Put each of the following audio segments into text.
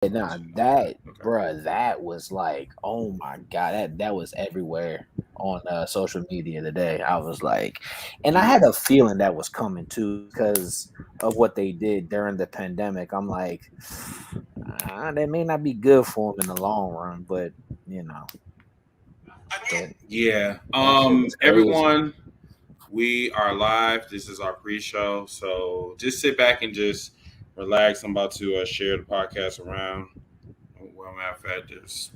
Nah, that was like, oh my god, that was everywhere on social media today. I was like, and I had a feeling that was coming too because of what they did during the pandemic. I'm like, that may not be good for them in the long run, but you know, that, Yeah. that shit was crazy. Everyone, we are live. This is our pre-show, so just sit back and just relax. I'm about to share the podcast around. Well, matter of fact, there's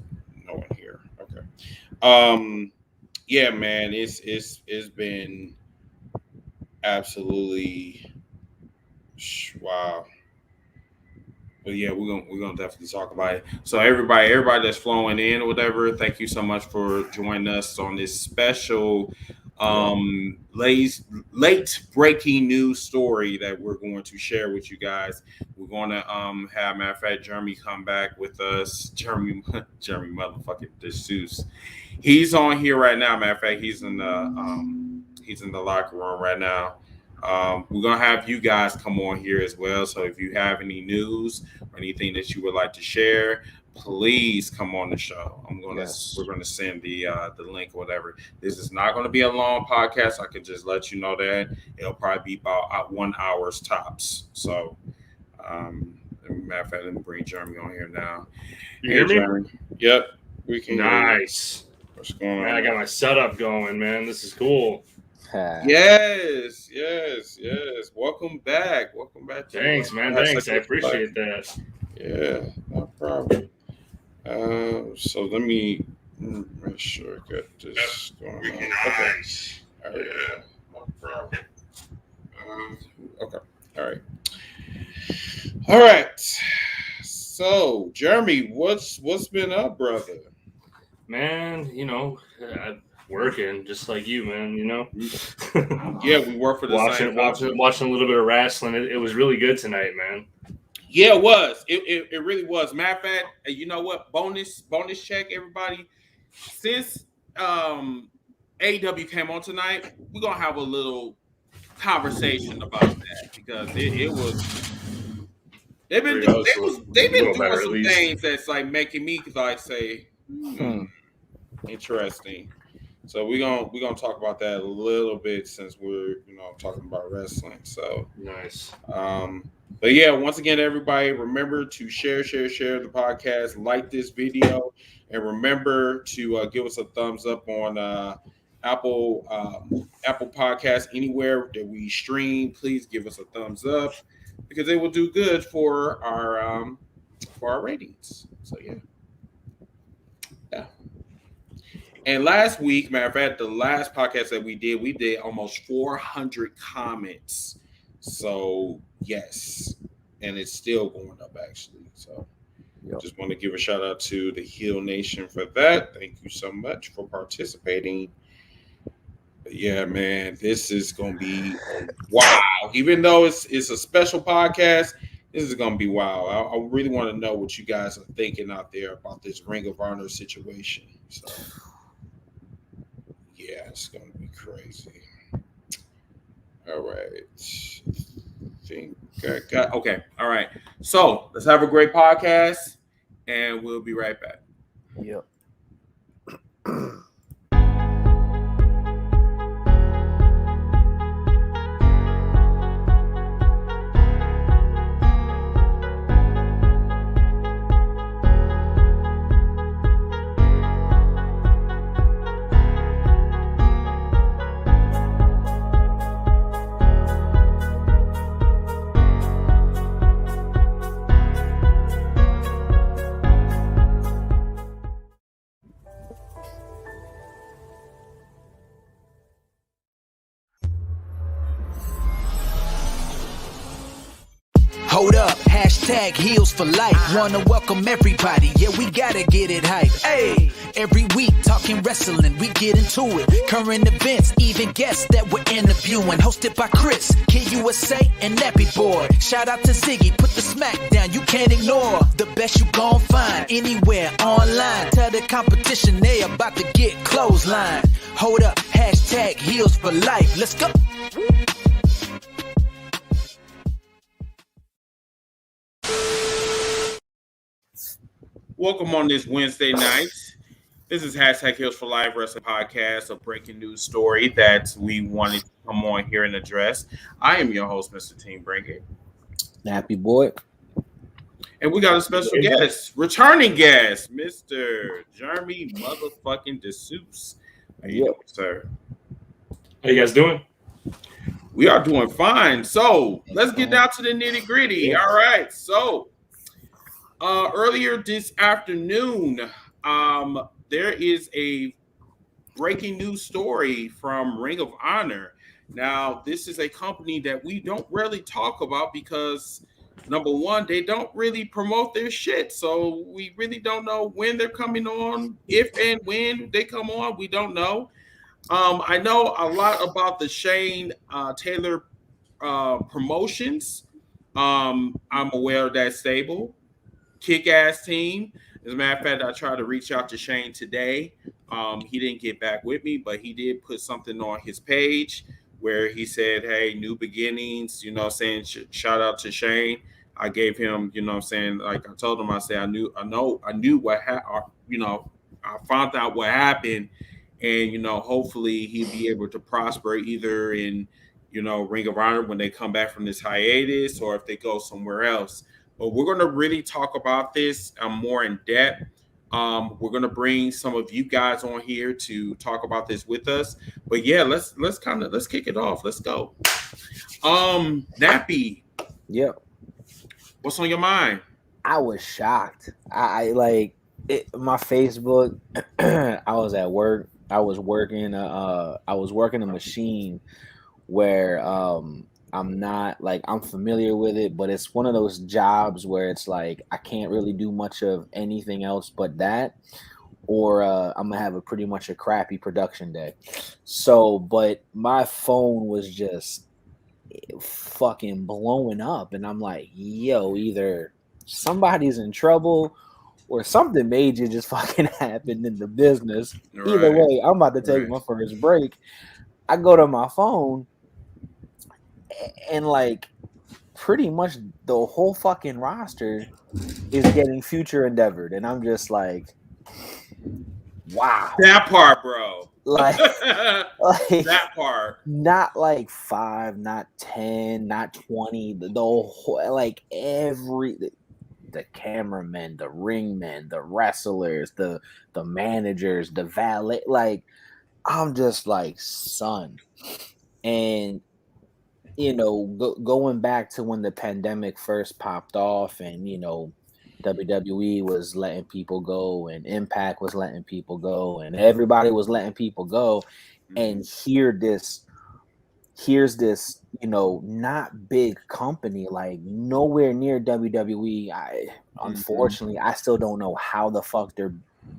no one here. Okay. Yeah, man, it's been absolutely wow. But yeah, we're gonna definitely talk about it. So everybody that's flowing in or whatever, thank you so much for joining us on this special Yep. late breaking news story that we're going to share with you guys. We're gonna have, matter of fact, Jeremy come back with us. Jeremy motherfucking DeSeuss. He's on here right now. Matter of fact, he's in the locker room right now. We're gonna have you guys come on here as well. So if you have any news or anything that you would like to share, please come on the show. Yes. We're gonna send the link or whatever. This is not gonna be a long podcast. I can just let you know that it'll probably be about 1 hour's tops. So matter of fact, let me bring Jeremy on here now. You Hey hear me? Jeremy. Yep, we can hear you. Nice. What's going Man, I on? got my setup going, man. This is cool. Yes, yes, yes. Welcome back. Welcome back to Thanks, man. Thanks. I appreciate that. Yeah, no problem. So let me make sure I got this going on. Okay. All right. Yeah, no problem. Okay. All right. All right. So, Jeremy, what's been up, brother? Man, working just like you, man, Yeah, we work for the same company. watching a little bit of wrestling. It was really good tonight, man. Yeah, it was. It really was. Matter of fact, you know what? Bonus check, everybody. Since AEW came on tonight, we're gonna have a little conversation about that because it was. They've been doing some things that's like making me like say, interesting. So we're gonna talk about that a little bit since we're talking about wrestling. So Nice. But yeah, once again, everybody, remember to share the podcast, like this video, and remember to give us a thumbs up on Apple Podcasts anywhere that we stream. Please give us a thumbs up because it will do good for our ratings. So yeah. And last week, matter of fact, the last podcast that we did almost 400 comments. So yes, and it's still going up actually. So just want to give a shout out to the Heel Nation for that. Thank you so much for participating. But yeah, man, this is gonna be wow. Even though it's a special podcast, this is gonna be wow. I really want to know what you guys are thinking out there about this Ring of Honor situation. So yeah, it's gonna be crazy. All right. Think I got okay. All right. So let's have a great podcast and we'll be right back. Yep. Hold up, hashtag heels for life. Wanna welcome everybody, yeah, we gotta get it hype. Hey, every week talking wrestling, we get into it. Current events, even guests that we're interviewing. Hosted by Chris, KUSA, and Nappy Boy. Shout out to Ziggy, put the smack down, you can't ignore. The best you gon' find anywhere online. Tell the competition they about to get clothesline. Hold up, hashtag heels for life. Let's go. Welcome on this Wednesday night. This is hashtag Heels for Life Wrestling Podcast, a breaking news story that we wanted to come on here and address. I am your host, Mr. Team Brinket. Nappy boy. And we got a special guest, returning guest, Mr. Jeremy motherfucking DeSuze. How you doing, sir? How you guys doing? We are doing fine. So let's get down to the nitty gritty. All right. So earlier this afternoon, there is a breaking news story from Ring of Honor. Now, this is a company that we don't really talk about because, number one, they don't really promote their shit. So we really don't know when they're coming on, if and when they come on. We don't know. I know a lot about the Shane Taylor promotions. I'm aware of that stable. Kick-ass team. As a matter of fact, I tried to reach out to Shane today. He didn't get back with me, but he did put something on his page where he said, hey, new beginnings, saying shout out to Shane. I gave him, saying, like I told him, I said, I knew what happened, I found out what happened. And, hopefully he'll be able to prosper either in, Ring of Honor when they come back from this hiatus or if they go somewhere else. But we're going to really talk about this more in depth. We're going to bring some of you guys on here to talk about this with us. But yeah, let's kick it off. Let's go. Nappy. Yep. What's on your mind? I was shocked. I like it, my Facebook. I was at work. I was working a machine where I'm not like I'm familiar with it, but it's one of those jobs where it's like I can't really do much of anything else but that, or I'm gonna have a pretty much a crappy production day. So, but my phone was just fucking blowing up, and I'm like, yo, either somebody's in trouble or something major just fucking happened in the business. Right. Either way, I'm about to take my first break. I go to my phone and like pretty much the whole fucking roster is getting future endeavored. And I'm just like, wow. That part, bro. Like that part. Not like 5, not 10, not 20. The whole, like the cameramen, the ringmen, the wrestlers, the managers, the valet. Like, I'm just like, son. And, going back to when the pandemic first popped off and, WWE was letting people go and Impact was letting people go and everybody was letting people go. And here's this, not big company, like nowhere near WWE. Unfortunately, I still don't know how the fuck they're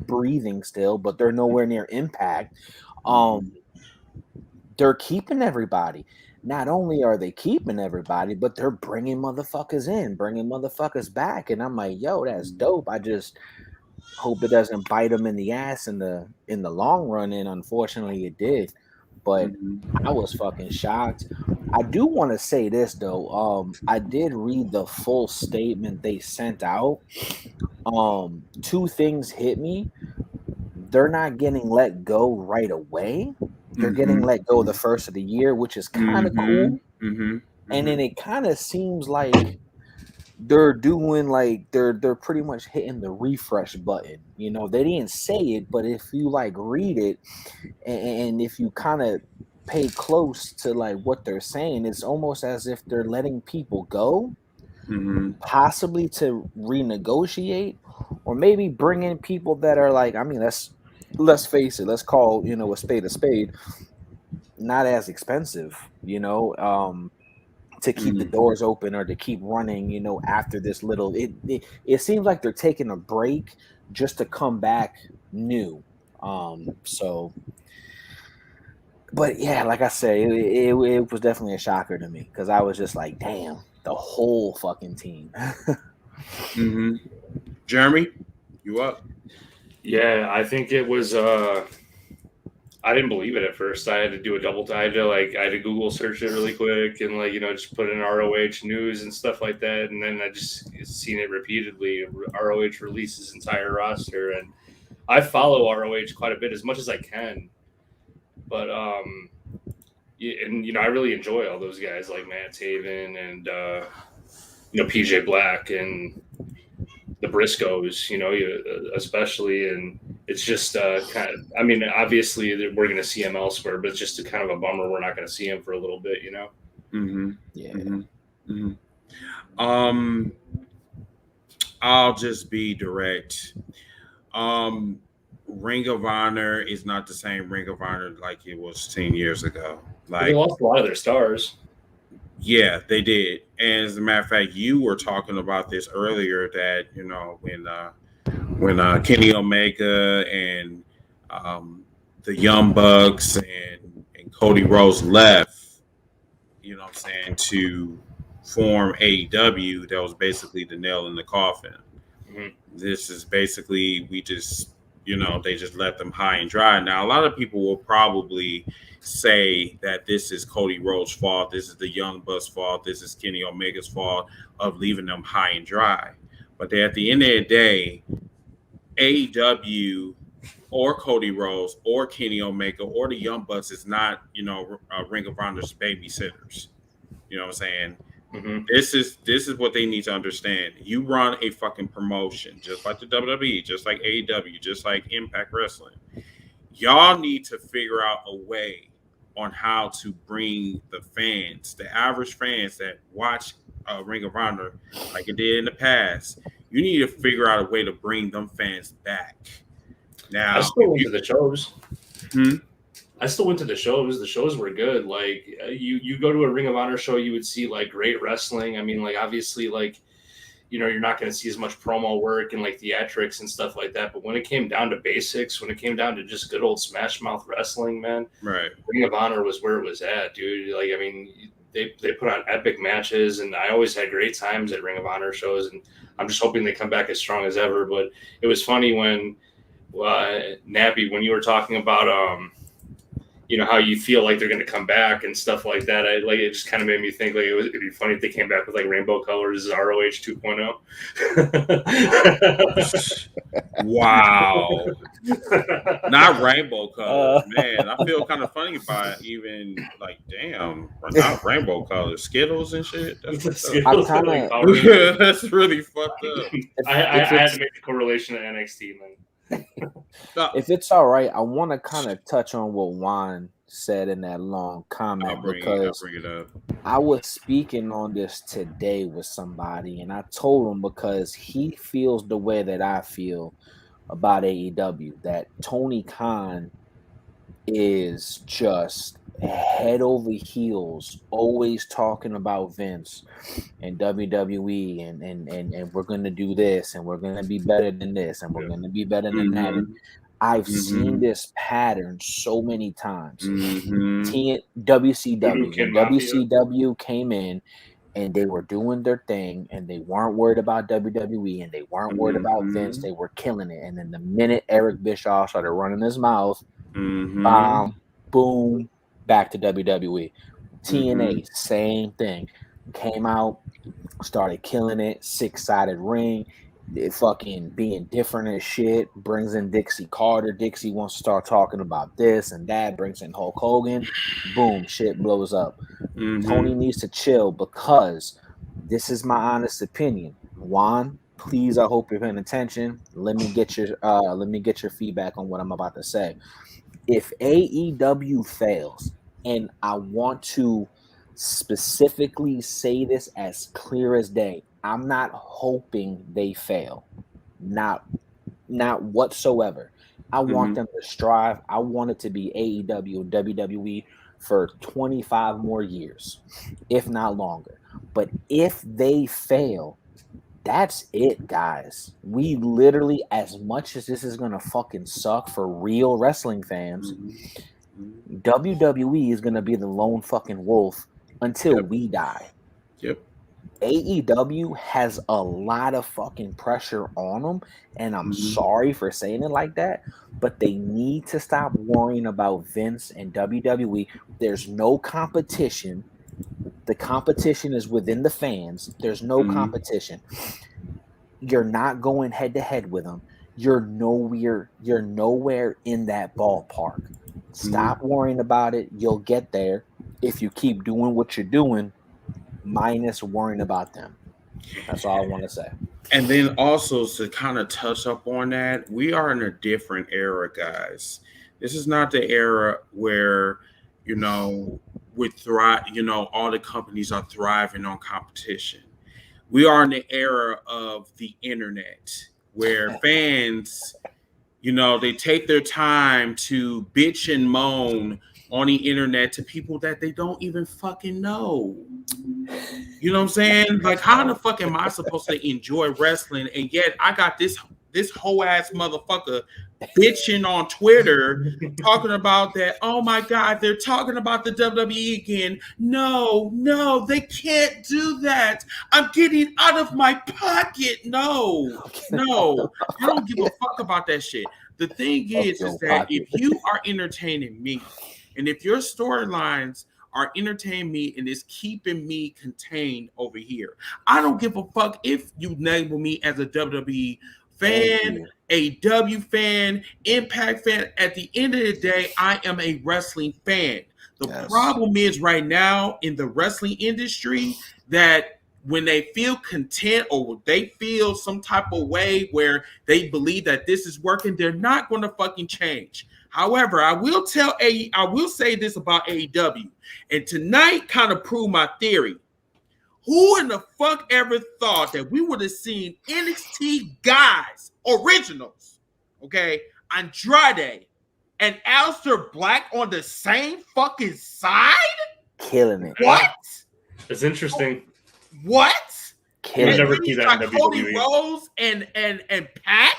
breathing still, but they're nowhere near Impact. They're keeping everybody. Not only are they keeping everybody, but they're bringing motherfuckers in, bringing motherfuckers back. And I'm like, yo, that's dope. I just hope it doesn't bite them in the ass in the long run. And unfortunately it did. But I was fucking shocked. I do want to say this though. I did read the full statement they sent out. Two things hit me. They're not getting let go right away. They're getting let go the first of the year, which is kind of cool. And then it kind of seems like they're doing like they're pretty much hitting the refresh button. They didn't say it, but if you like read it and if you kind of pay close to like what they're saying, it's almost as if they're letting people go, possibly to renegotiate, or maybe bring in people that are like, I mean, let's face it, let's call a spade, not as expensive, to keep the doors open or to keep running, after this little it seems like they're taking a break just to come back new. So but yeah, like I say, it was definitely a shocker to me because I was just like, damn, the whole fucking team. Jeremy, you up? Yeah, I think it was I didn't believe it at first. I had to do a double. I had to Google search it really quick and just put in ROH news and stuff like that. And then I just seen it repeatedly. ROH releases entire roster, and I follow ROH quite a bit, as much as I can. But I really enjoy all those guys like Matt Taven and PJ Black and the Briscoes, especially, and it's just kind of. I mean, obviously we're going to see him elsewhere, but it's just kind of a bummer we're not going to see him for a little bit, Mm-hmm. Yeah. Mm-hmm. Mm-hmm. I'll just be direct. Ring of Honor is not the same Ring of Honor like it was 10 years ago. They lost a lot of their stars. Yeah, they did. And as a matter of fact, you were talking about this earlier that, when Kenny Omega and the Young Bucks and Cody Rhodes left, to form AEW, that was basically the nail in the coffin. Mm-hmm. This is basically, they just let them high and dry. Now, a lot of people will probably say that this is Cody Rhodes' fault, this is the Young Bucks' fault, this is Kenny Omega's fault of leaving them high and dry. But at the end of the day, AEW or Cody Rhodes or Kenny Omega or the Young Bucks is not, Ring of Honor's babysitters. You know what I'm saying? Mm-hmm. This is what they need to understand. You run a fucking promotion, just like the WWE, just like AEW, just like Impact Wrestling. Y'all need to figure out a way on how to bring the fans, the average fans that watch Ring of Honor like it did in the past. You need to figure out a way to bring them fans back. Now, I still went to the shows. Hmm? I still went to the shows. The shows were good. Like you go to a Ring of Honor show, you would see like great wrestling. I mean, like obviously, like you're not going to see as much promo work and like theatrics and stuff like that. But when it came down to basics, when it came down to just good old Smash Mouth wrestling, man, right? Ring of Honor was where it was at, dude. Like I mean, they put on epic matches, and I always had great times at Ring of Honor shows. And I'm just hoping they come back as strong as ever. But it was funny when Nappy, when you were talking about how you feel like they're going to come back and stuff like that. It just kind of made me think like it'd be funny if they came back with like rainbow colors as ROH 2.0. Wow. Not rainbow colors, man. I feel kind of funny about it, even like, damn, not rainbow colors, Skittles and shit. That's really fucked up. I had to make the correlation to NXT, man. If it's all right, I want to kind of touch on what Juan said in that long comment because I'll bring it up. I was speaking on this today with somebody, and I told him because he feels the way that I feel about AEW, that Tony Khan is just head over heels, always talking about Vince and WWE and we're gonna do this and we're gonna be better than this and we're gonna be better than that. And I've seen this pattern so many times. WCW came in and they were doing their thing and they weren't worried about WWE and they weren't worried about Vince. They were killing it. And then the minute Eric Bischoff started running his mouth, boom, back to WWE. TNA, same thing. Came out, started killing it, 6-sided ring. It fucking being different as shit. Brings in Dixie Carter. Dixie wants to start talking about this and that. Brings in Hulk Hogan. Boom, shit blows up. Tony needs to chill because this is my honest opinion. Juan, please, I hope you're paying attention. Let me get your feedback on what I'm about to say. If AEW fails, and I want to specifically say this as clear as day, I'm not hoping they fail. Not whatsoever. I want them to strive. I want it to be AEW and WWE for 25 more years, if not longer. But if they fail, that's it, guys. We literally, as much as this is going to fucking suck for real wrestling fans, WWE is going to be the lone fucking wolf until we die. Yep. AEW has a lot of fucking pressure on them, and I'm sorry for saying it like that, but they need to stop worrying about Vince and WWE. There's no competition. The competition is within the fans. There's no competition. You're not going head to head with them. You're nowhere in that ballpark. Stop worrying about it. You'll get there if you keep doing what you're doing, minus worrying about them. That's all I want to say. And then also to kind of touch up on that, we are in a different era, guys. This is not the era where, all the companies are thriving on competition. We are in the era of the internet where fans, they take their time to bitch and moan on the internet to people that they don't even fucking know. You know what I'm saying? Like, how the fuck am I supposed to enjoy wrestling and yet I got this whole ass motherfucker bitching on Twitter talking about that? Oh my God, they're talking about the WWE again. No, they can't do that. I'm getting out of my pocket. No, I don't give a fuck about that shit. The thing is that if you are entertaining me and if your storylines are entertaining me and is keeping me contained over here, I don't give a fuck if you label me as a WWE fan, AEW fan, Impact fan. At the end of the day, I am a wrestling fan. The problem is right now in the wrestling industry that when they feel content or they feel some type of way where they believe that this is working, they're not going to fucking change. However, I will say this about AEW, and tonight kind of proved my theory. Who in the fuck ever thought that we would have seen NXT guys, originals, okay, Andrade and Aleister Black on the same fucking side? Killing it. What? It's interesting. What? You never see that in WWE. Cody Rhodes and Pac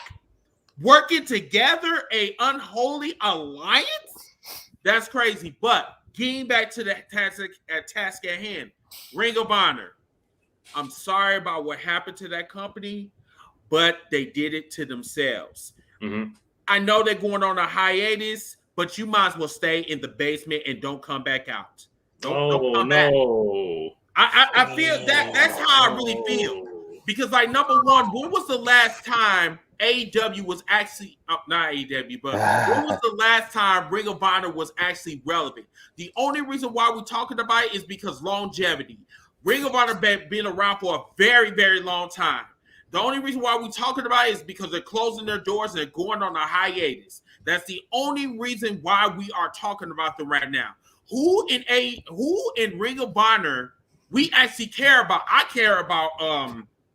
working together, a unholy alliance? That's crazy. But getting back to the task at hand, Ring of Honor. I'm sorry about what happened to that company, but they did it to themselves. I know they're going on a hiatus, but you might as well stay in the basement and don't come back out. Don't come back. I feel that's how I really feel. Because, like, number one, when was the last time AEW was actually not AEW, but when was the last time Ring of Honor was actually relevant? The only reason why we're talking about it is because longevity. Ring of Honor been around for a very, very long time. The only reason why we're talking about it is because they're closing their doors and they're going on a hiatus. That's the only reason why we are talking about them right now. Who in Ring of Honor we actually care about? I care about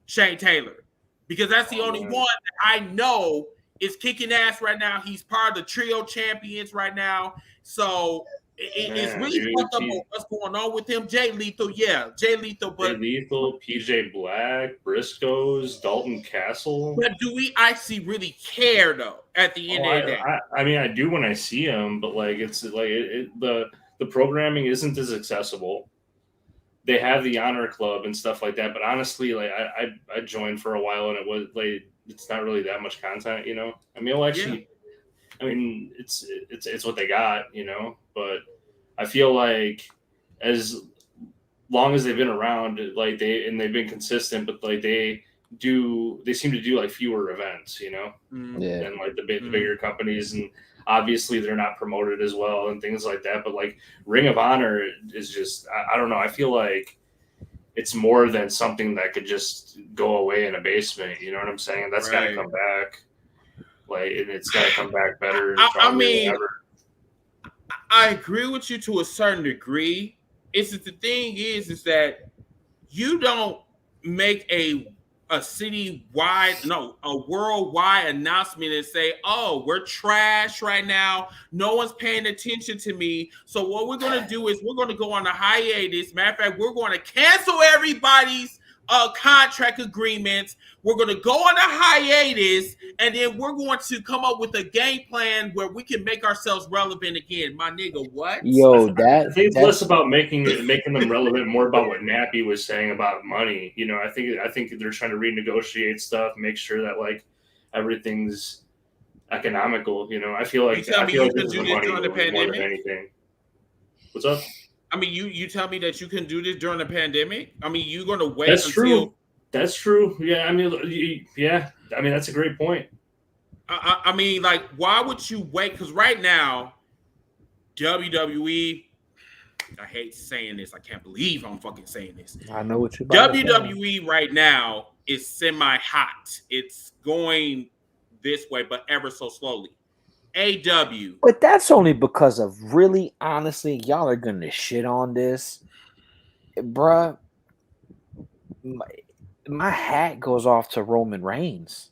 Shane Taylor, because that's the only one that I know is kicking ass right now. He's part of the trio champions right now. So it's really fucked up what's going on with him. Jay Lethal, but Jay Lethal, PJ Black, Briscoes, Dalton Castle. But do we actually really care though? At the end of the day, I mean, I do when I see him, but like it's like the programming isn't as accessible. They have the Honor Club and stuff like that, but honestly, like I joined for a while and it was like it's not really that much content, you know. I mean, I mean, it's what they got, you know. But I feel like as long as they've been around, like they've been consistent, but like they seem to do like fewer events, you know, than like the bigger companies, and obviously they're not promoted as well and things like that. But like Ring of Honor is just, I don't know. I feel like it's more than something that could just go away in a basement. You know what I'm saying? That's got to come back. Like, and it's got to come back better. I mean, I agree with you to a certain degree. It's just, the thing is that you don't make a worldwide announcement and say, oh, we're trash right now. No one's paying attention to me. So what we're going to do is we're going to go on a hiatus. Matter of fact, we're going to cancel everybody's contract agreements. We're going to go on a hiatus and then we're going to come up with a game plan where we can make ourselves relevant again. My nigga, what? Yo, I think it's less about making them relevant, more about what Nappy was saying about money. You know, I think they're trying to renegotiate stuff, make sure that like everything's economical. You know, I feel like you can this is do a this money during the move more than pandemic. anything. What's up? I mean, you tell me that you can do this during the pandemic. I mean, you're gonna wait That's until. true. That's true. Yeah, I mean, yeah. I mean, that's a great point. I mean, like, why would you wait? Because right now, WWE. I hate saying this. I can't believe I'm fucking saying this. I know what you're about WWE right now is semi-hot. It's going this way, but ever so slowly. AW. But that's only because of really, honestly, y'all are gonna shit on this, bruh. My hat goes off to Roman Reigns.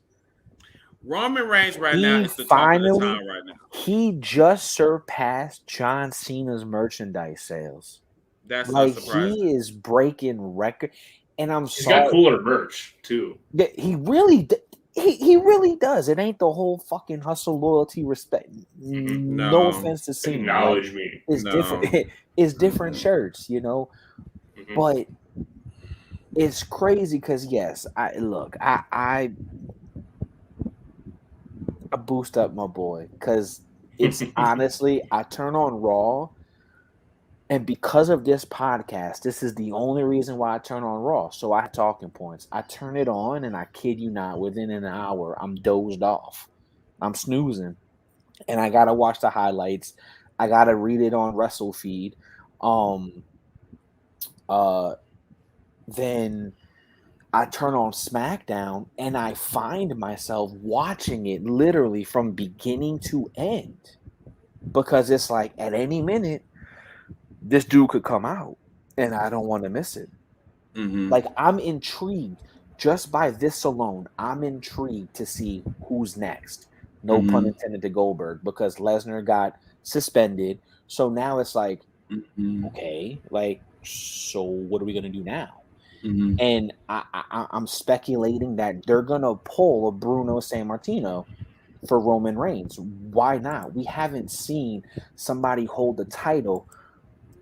Roman Reigns right now is the talk of the town right now. He just surpassed John Cena's merchandise sales. That's like not surprising. He is breaking record, and He's got cooler merch too. He really, he really does. It ain't the whole fucking hustle, loyalty, respect. No offense to Cena. Acknowledge me. It's different. It's different shirts, you know. But it's crazy because yes, I boost up my boy because it's honestly, I turn on Raw, and because of this podcast, this is the only reason why I turn on Raw. So I have talking points. I turn it on, and I kid you not, within an hour, I'm dozed off. I'm snoozing, and I gotta watch the highlights. I gotta read it on WrestleFeed. Then I turn on SmackDown and I find myself watching it literally from beginning to end because it's like at any minute this dude could come out and I don't want to miss it. Like I'm intrigued just by this alone. I'm intrigued to see who's next. No pun intended to Goldberg because Lesnar got suspended. So now it's like, okay, like, so what are we going to do now? And I'm speculating that they're gonna pull a Bruno Sammartino for Roman Reigns. Why not? We haven't seen somebody hold the title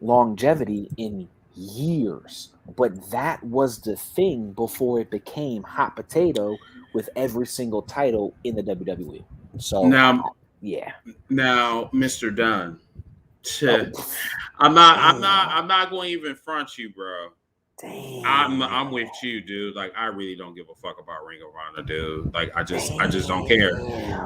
longevity in years, but that was the thing before it became hot potato with every single title in the WWE. So now, now, Mr. Dunn, I'm not going to even front you, bro. Damn. I'm with you, dude. Like, I really don't give a fuck about Ring of Honor, dude. Like, I just don't care.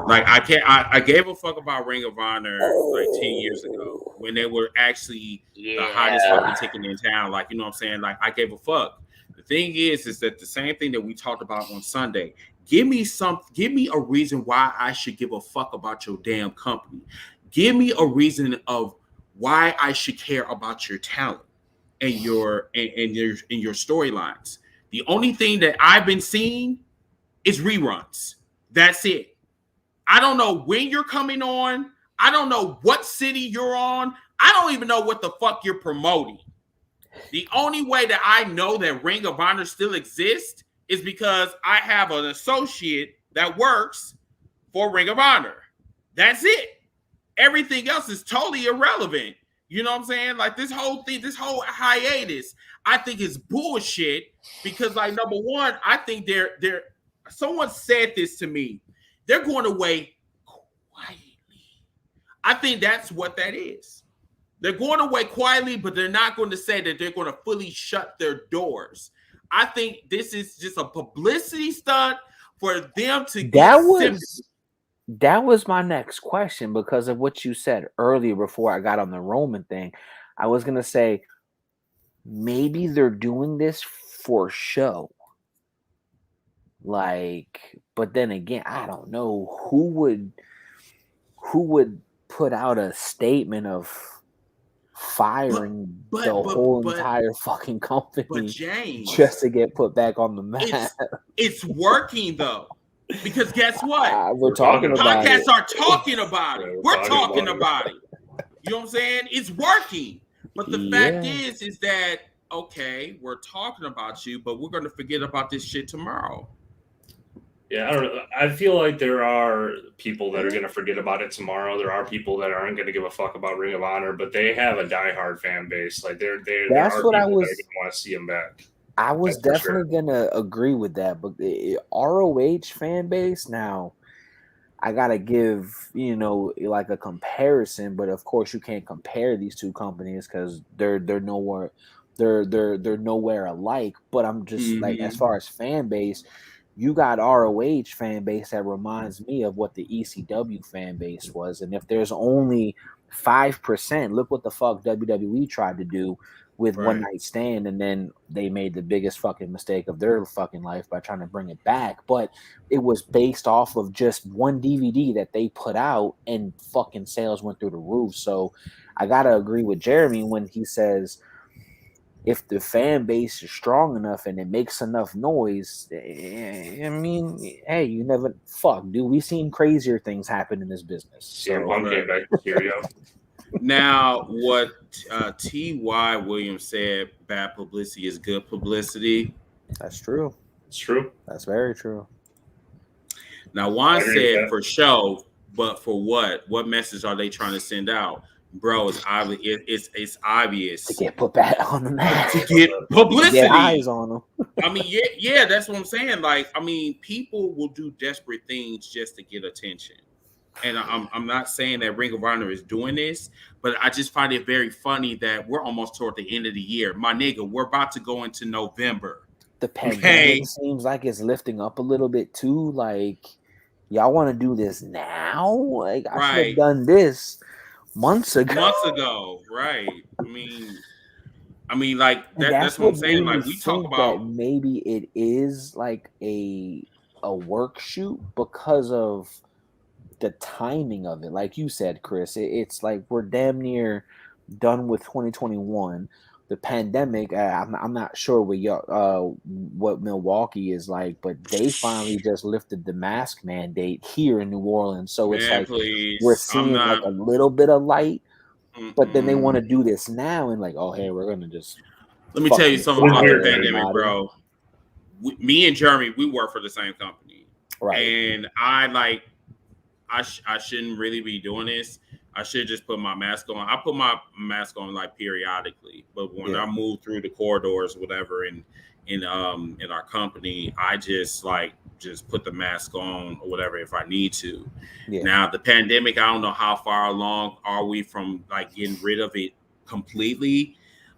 Like, I gave a fuck about Ring of Honor like 10 years ago when they were actually the hottest fucking ticket in town. Like, you know what I'm saying? Like, I gave a fuck. The thing is that the same thing that we talked about on Sunday. Give me a reason why I should give a fuck about your damn company. Give me a reason of why I should care about your talent. And your storylines. The only thing that I've been seeing is reruns. That's it. I don't know when you're coming on. I don't know what city you're on. I don't even know what the fuck you're promoting. The only way that I know that Ring of Honor still exists is because I have an associate that works for Ring of Honor. That's it. Everything else is totally irrelevant. You know what I'm saying? Like this whole thing, this whole hiatus, I think is bullshit because, like, number one, I think they're someone said this to me. They're going away quietly. I think that's what that is. They're going away quietly, but they're not going to say that they're going to fully shut their doors. I think this is just a publicity stunt for them to get That was my next question because of what you said earlier before I got on the Roman thing. I was going to say maybe they're doing this for show. Like, but then again, I don't know who would put out a statement of firing the whole entire fucking company James, just to get put back on the map. It's working though. Because guess what? We're talking about podcasts are talking about it. We're talking about it. You know what I'm saying? It's working. But the fact is that, okay, we're talking about you, but we're going to forget about this shit tomorrow. Yeah, I don't know. I feel like there are people that are going to forget about it tomorrow. There are people that aren't going to give a fuck about Ring of Honor, but they have a diehard fan base. Like there That's are what I people that are going was. to want to see him back. I was That's for sure. definitely gonna agree with that, but the ROH fan base now. I gotta give like a comparison, but of course you can't compare these two companies because they're nowhere they're nowhere alike. But I'm just like, as Mm-hmm. far as fan base, you got ROH fan base that reminds me of what the ECW fan base was, and if there's only 5%, look what the fuck WWE tried to do with One Right. Night Stand, and then they made the biggest fucking mistake of their fucking life by trying to bring it back. But it was based off of just one DVD that they put out, and fucking sales went through the roof. So I gotta agree with Jeremy when he says if the fan base is strong enough and it makes enough noise, I mean, hey, you never fuck, dude. We've seen crazier things happen in this business. CM So Punk came back to Syria. Now, what T.Y. Williams said, bad publicity is good publicity. that's true. It's true. That's very true. Now, I Juan agree with said that. for show, but for what? What message are they trying to send out? Bro, it's obvious. It's obvious To get put back on the map, to get to publicity. get eyes on them. I mean, yeah, that's what I'm saying. Like, I mean, people will do desperate things just to get attention. And I'm not saying that Ring of Honor is doing this, but I just find it very funny that we're almost toward the end of the year. My nigga, we're about to go into November. The pandemic Okay. seems like it's lifting up a little bit too. Like, y'all want to do this now? Like, I should have Right. done this months ago. Months ago, right? I mean, like And that's what I'm saying. made Like me we talk think that about, maybe it is like a work shoot because of the timing of it. Like you said, Chris, it's like we're damn near done with 2021. The pandemic, I'm not sure what what Milwaukee is like, but they finally just lifted the mask mandate here in New Orleans. So it's man, like we're please. I'm seeing like not. a little bit of light, but then they want to Mm-mm. do this now and like, oh hey, we're gonna just Let me tell you fucking something about the fire pandemic, everybody. bro. Me and Jeremy, we work for the same company, Right. and I shouldn't really be doing this. I should just put my mask on. I put my mask on like periodically, but when I move through the corridors, whatever, in our company, I just put the mask on or whatever if I need to. Yeah. Now the pandemic, I don't know how far along are we from like getting rid of it completely.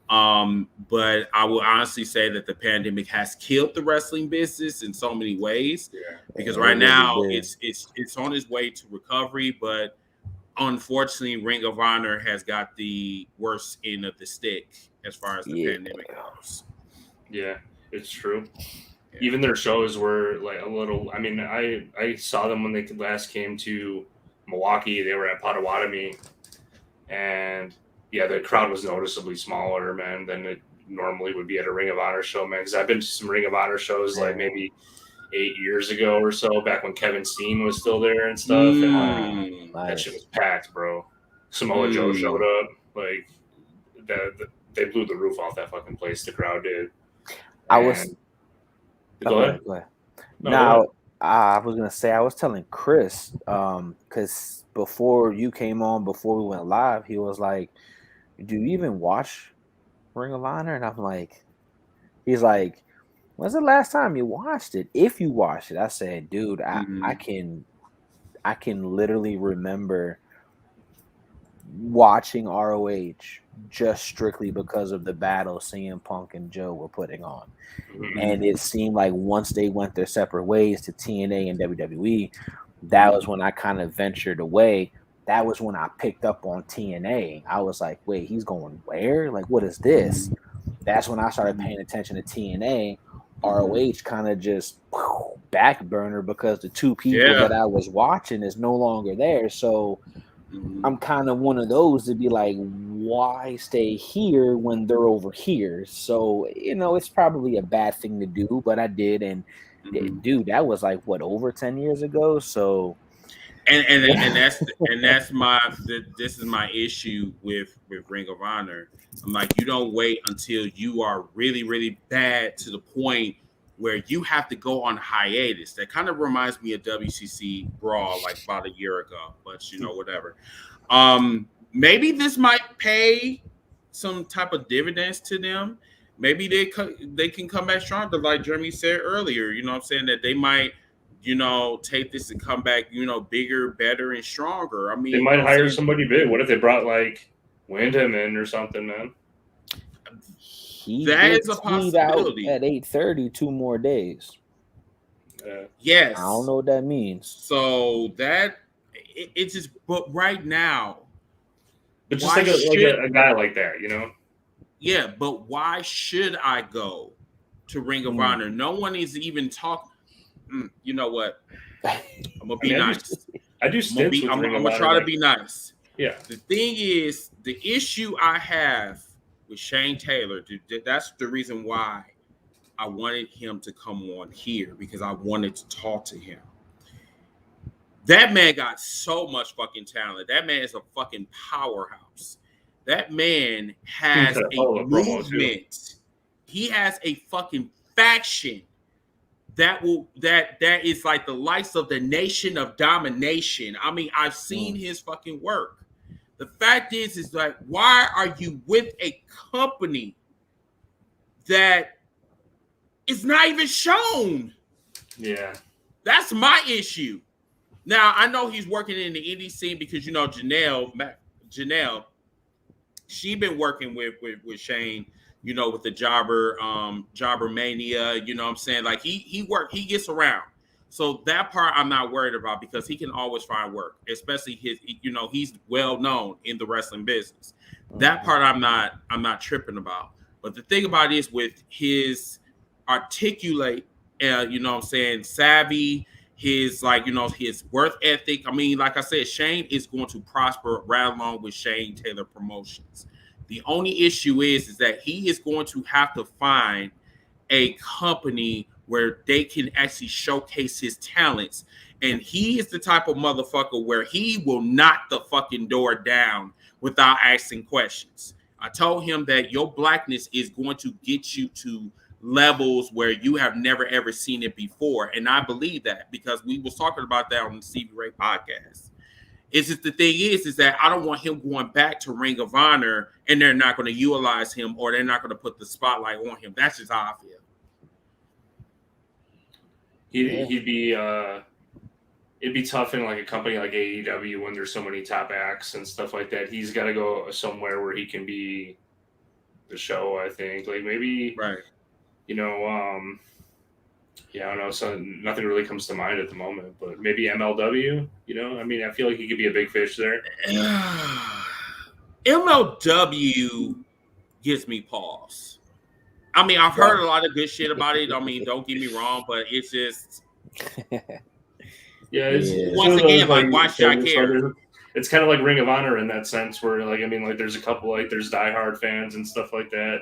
But I will honestly say that the pandemic has killed the wrestling business in so many ways. Yeah. Because Yeah, right it really now did. it's on its way to recovery, but unfortunately, Ring of Honor has got the worst end of the stick as far as the pandemic goes. Yeah, it's true. Yeah. Even their shows were like a little. I mean, I saw them when they last came to Milwaukee. They were at Potawatomi, and yeah, the crowd was noticeably smaller, man, than it normally would be at a Ring of Honor show, man. Because I've been to some Ring of Honor shows like maybe 8 years ago or so, back when Kevin Steen was still there and stuff, and that shit was packed, bro. Samoa Joe showed up, like they blew the roof off that fucking place. The crowd did. I was. Go ahead. No, now, I was gonna say I was telling Chris, because before you came on, before we went live, he was like, "Do you even watch Ring of Honor?" And I'm like, he's like, "When's the last time you watched it? If you watched it?" I said, "Dude, I can literally remember watching ROH just strictly because of the battle CM Punk and Joe were putting on." And it seemed like once they went their separate ways to TNA and WWE, that was when I kind of ventured away. That was when I picked up on TNA. I was like, wait, he's going where? Like, what is this? That's when I started paying attention to TNA. ROH kind of just back burner because the two people that I was watching is no longer there. So I'm kind of one of those to be like, why stay here when they're over here? So, it's probably a bad thing to do, but I did. And dude, that was like what, over 10 years ago. So, and that's this is my issue with Ring of Honor. I'm like, you don't wait until you are really, really bad to the point where you have to go on hiatus. That kind of reminds me of WCC Brawl like about a year ago, but whatever. Maybe this might pay some type of dividends to them. Maybe they can come back stronger, like Jeremy said earlier. You know what I'm saying? That they might, take this and come back, bigger, better, and stronger. I mean, they might hire somebody big. What if they brought like Wyndham in or something, man? That is a possibility. At 8:30, 2 more days. Yes. I don't know what that means. So that it's just, but right now, but just like a guy like that, Yeah, but why should I go to Ring of Honor? No one is even talking. You know what? I'm gonna be nice. I do stints with Ring of Honor. I'm gonna try to be nice. Yeah. The thing is, the issue I have with Shane Taylor, that's the reason why I wanted him to come on here, because I wanted to talk to him. That man got so much fucking talent. That man is a fucking powerhouse. That man has a movement. He has a fucking faction that is like the likes of the Nation of Domination. I mean, I've seen his fucking work. The fact is like, why are you with a company that is not even shown? Yeah. That's my issue. Now, I know he's working in the indie scene because, Janelle, she been working with Shane, with the Jobber Mania, you know what I'm saying? Like he gets around. So that part I'm not worried about, because he can always find work, especially he's well known in the wrestling business. That part I'm not tripping about. But the thing about it is, with his articulate, savvy, his his worth ethic. I mean, like I said, Shane is going to prosper right along with Shane Taylor Promotions. The only issue is that he is going to have to find a company where they can actually showcase his talents. And he is the type of motherfucker where he will knock the fucking door down without asking questions. I told him that your blackness is going to get you to levels where you have never ever seen it before. And I believe that, because we was talking about that on the Stevie Ray podcast. It's just, the thing is that I don't want him going back to Ring of Honor and they're not going to utilize him, or they're not going to put the spotlight on him. That's just how I feel. He'd be it'd be tough in like a company like AEW when there's so many top acts and stuff like that. He's got to go somewhere where he can be the show, I think. Like maybe, right. I don't know. So nothing really comes to mind at the moment, but maybe MLW, I mean, I feel like he could be a big fish there. MLW gives me pause. I mean, I've heard a lot of good shit about it. I mean, don't get me wrong, but it's just... Once again, like, why should I care? It's kind of like Ring of Honor in that sense, where, like, I mean, like, there's a couple, like, there's diehard fans and stuff like that,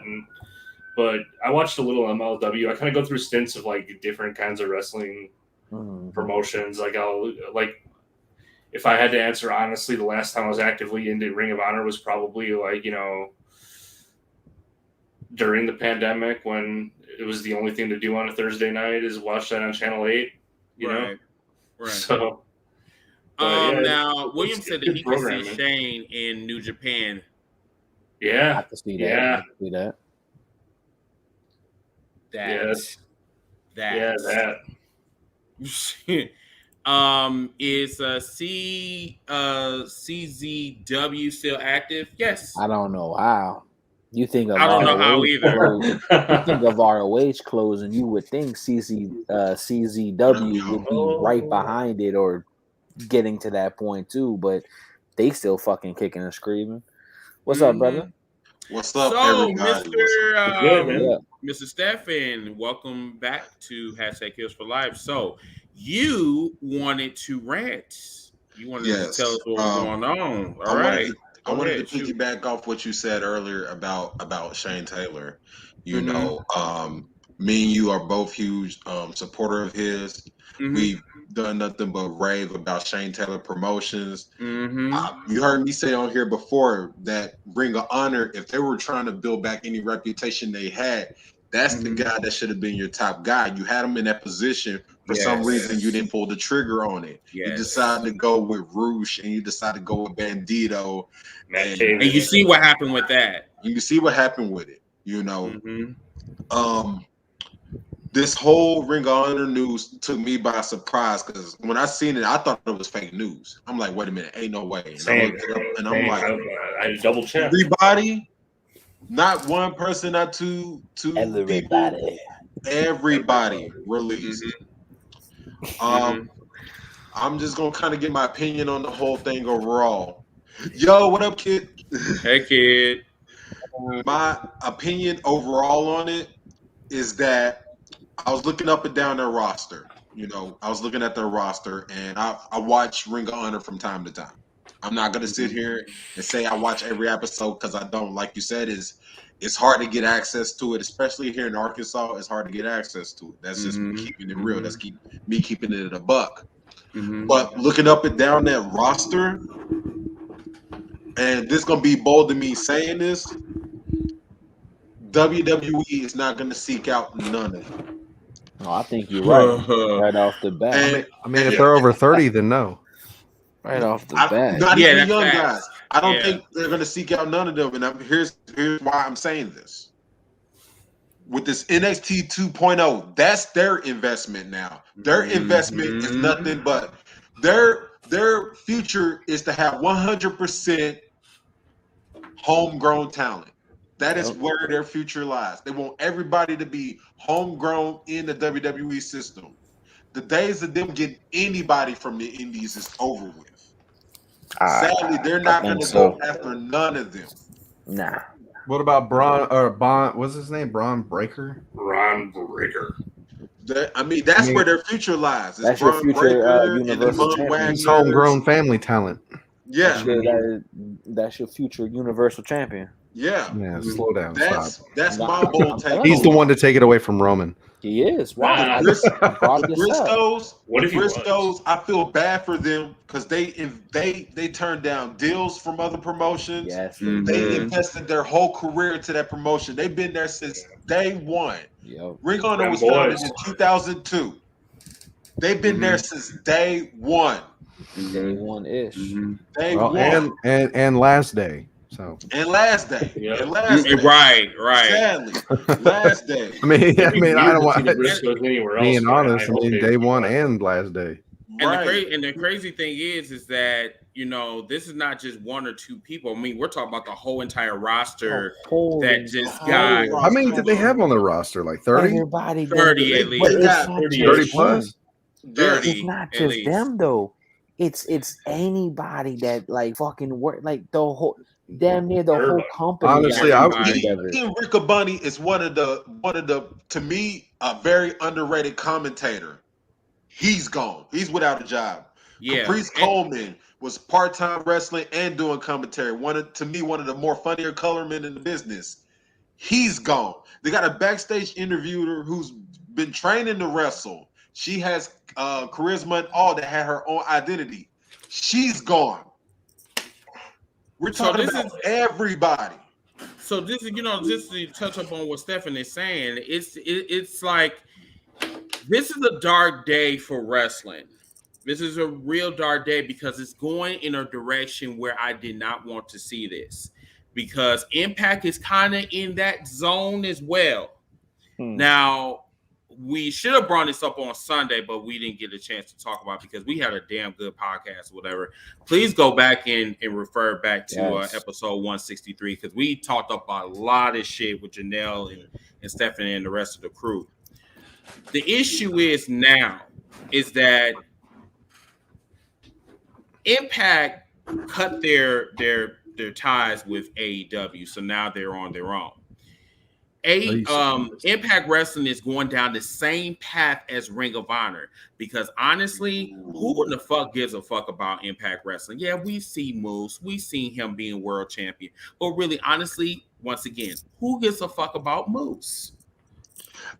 but I watched a little MLW. I kind of go through stints of like different kinds of wrestling promotions. Like if I had to answer honestly, the last time I was actively into Ring of Honor was probably like, during the pandemic, when it was the only thing to do on a Thursday night is watch that on Channel 8, you know? Right. So, now William said that he could see Shane in New Japan. Yeah. I can see that. Yeah. I can see that. That. Is CZW still active? Yes. I don't know how. You think of I don't know how either. You think of ROH closing, you would think CZW would be right behind it or getting to that point too, but they still fucking kicking and screaming. What's up, brother? What's up, everybody? Mr. Stephan, welcome back to #Heels for Life. So you wanted to rant. You wanted to tell us what was going on. All right. I wanted to piggyback off what you said earlier about Shane Taylor. You know, me and you are both huge supporter of his. We've done nothing but rave about Shane Taylor Promotions. You heard me say on here before that Ring of Honor, if they were trying to build back any reputation they had, That's the guy that should have been your top guy. You had him in that position. For some reason, you didn't pull the trigger on it. You decided to go with Roosh, and you decided to go with Bandito. And you see what happened with that. You see what happened with it. This whole Ring of Honor news took me by surprise because when I seen it, I thought it was fake news. I'm like, wait a minute, ain't no way. And I'm like, I double check. Everybody, not one person, not two everybody. Everybody released. I'm just gonna kind of get my opinion on the whole thing overall. Yo, what up, kid? Hey, kid. My opinion overall on it is that I was looking up and down their roster. I was looking at their roster, and I watch Ring of Honor from time to time. I'm not gonna sit here and say I watch every episode because I don't. Like you said, it's hard to get access to it, especially here in Arkansas. It's hard to get access to it. That's just me keeping it real. That's me keeping it a buck. But looking up and down that roster, and this gonna be bold to me saying this, WWE is not gonna seek out none of them. No, I think you're right off the bat. I mean, if they're over 30, then no. Right off the bat. Not even young guys. I don't think they're going to seek out none of them. And here's why I'm saying this. With this NXT 2.0, that's their investment now. Their investment is nothing but their future is to have 100% homegrown talent. That is where their future lies. They want everybody to be homegrown in the WWE system. The days of them getting anybody from the indies is over with. Sadly, they're not going to go after none of them. Nah. What about Bron? What's his name? Bron Breakker? Bron Breakker. That's where their future lies. That's your future Universal Champion. He's homegrown family talent. Yeah. That's your future Universal Champion. Yeah. Yeah, slow down. That's my bold take. He's the one to take it away from Roman. He is. Wow. Briscoes, I feel bad for them because they turned down deals from other promotions. Yes. They invested their whole career into that promotion. They've been there since day one. Yep. Ring of Honor was founded in 2002. They've been there since day one. Day one-ish. Day one. And last day. And last day. Yeah. And last day. Right. Sadly. Last day. I mean, I don't want anywhere else. Being honest, day one and last day. And the crazy thing is that, this is not just one or two people. I mean, we're talking about the whole entire roster that just got. How many did they have on their roster? Like 30? 30 at least. 30 plus? 30. It's not just them though. It's anybody that like fucking work like the whole. Damn near the whole company. Honestly, I would Riccaboni is one of the to me a very underrated commentator. He's gone. He's without a job. Yeah. Caprice Coleman was part-time wrestling and doing commentary. One of the more funnier colormen in the business. He's gone. They got a backstage interviewer who's been training to wrestle. She has charisma and all that had her own identity. She's gone. We're talking about everybody. So this is, just to touch up on what Stephen is saying, it's like this is a dark day for wrestling. This is a real dark day because it's going in a direction where I did not want to see this. Because Impact is kind of in that zone as well. Now, we should have brought this up on Sunday, but we didn't get a chance to talk about it because we had a damn good podcast or whatever. Please go back and refer back to episode 163 because we talked about a lot of shit with Janelle and Stephanie and the rest of the crew. The issue is that Impact cut their ties with AEW, so now they're on their own. Impact Wrestling is going down the same path as Ring of Honor because honestly, who in the fuck gives a fuck about Impact Wrestling? Yeah, we see Moose, we seen him being world champion, but really, honestly, once again, who gives a fuck about Moose?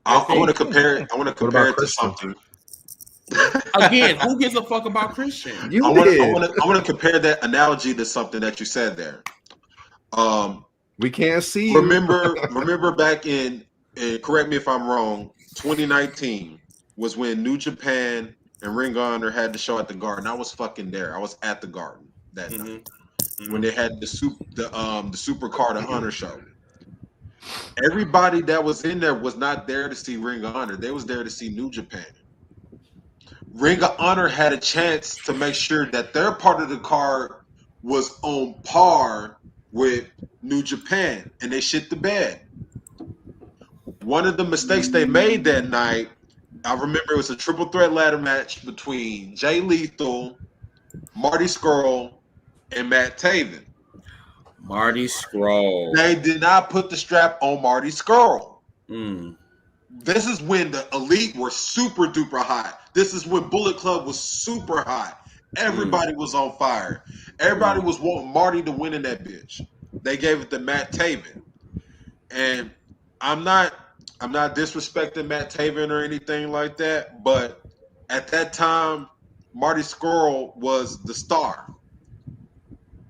I want to compare it. I want to compare it to something. Again, who gives a fuck about Christian? I want to compare that analogy to something that you said there. We can't see. Remember back in and correct me if I'm wrong, 2019 was when New Japan and Ring of Honor had the show at the Garden. I was fucking there. I was at the Garden that night when they had the Super Card of Honor show. Everybody that was in there was not there to see Ring of Honor. They was there to see New Japan. Ring of Honor had a chance to make sure that their part of the card was on par with New Japan, and they shit the bed. One of the mistakes they made that night, I remember it was a triple threat ladder match between Jay Lethal, Marty Scurll, and Matt Taven. Marty Scurll. They did not put the strap on Marty Scurll. Mm. This is when the Elite were super duper hot. This is when Bullet Club was super hot. Everybody was on fire. Everybody was wanting Marty to win in that bitch. They gave it to Matt Taven. And I'm not disrespecting Matt Taven or anything like that, but at that time, Marty Scurll was the star.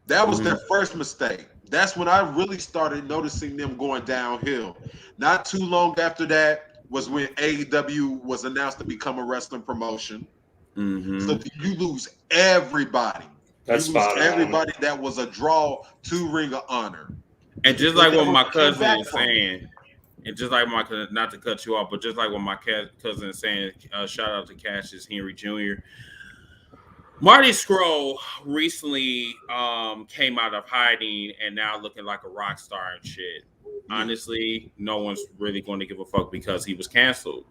That was their first mistake. That's when I really started noticing them going downhill. Not too long after that was when AEW was announced to become a wrestling promotion. So you lose everybody. That's spot on. Everybody that was a draw to Ring of Honor. And just like what my cousin is saying, and just like my cousin, not to cut you off, but just like what my cousin is saying, shout out to Cassius Henry Jr. Marty Scurll recently came out of hiding and now looking like a rock star and shit. Honestly, no one's really going to give a fuck because he was canceled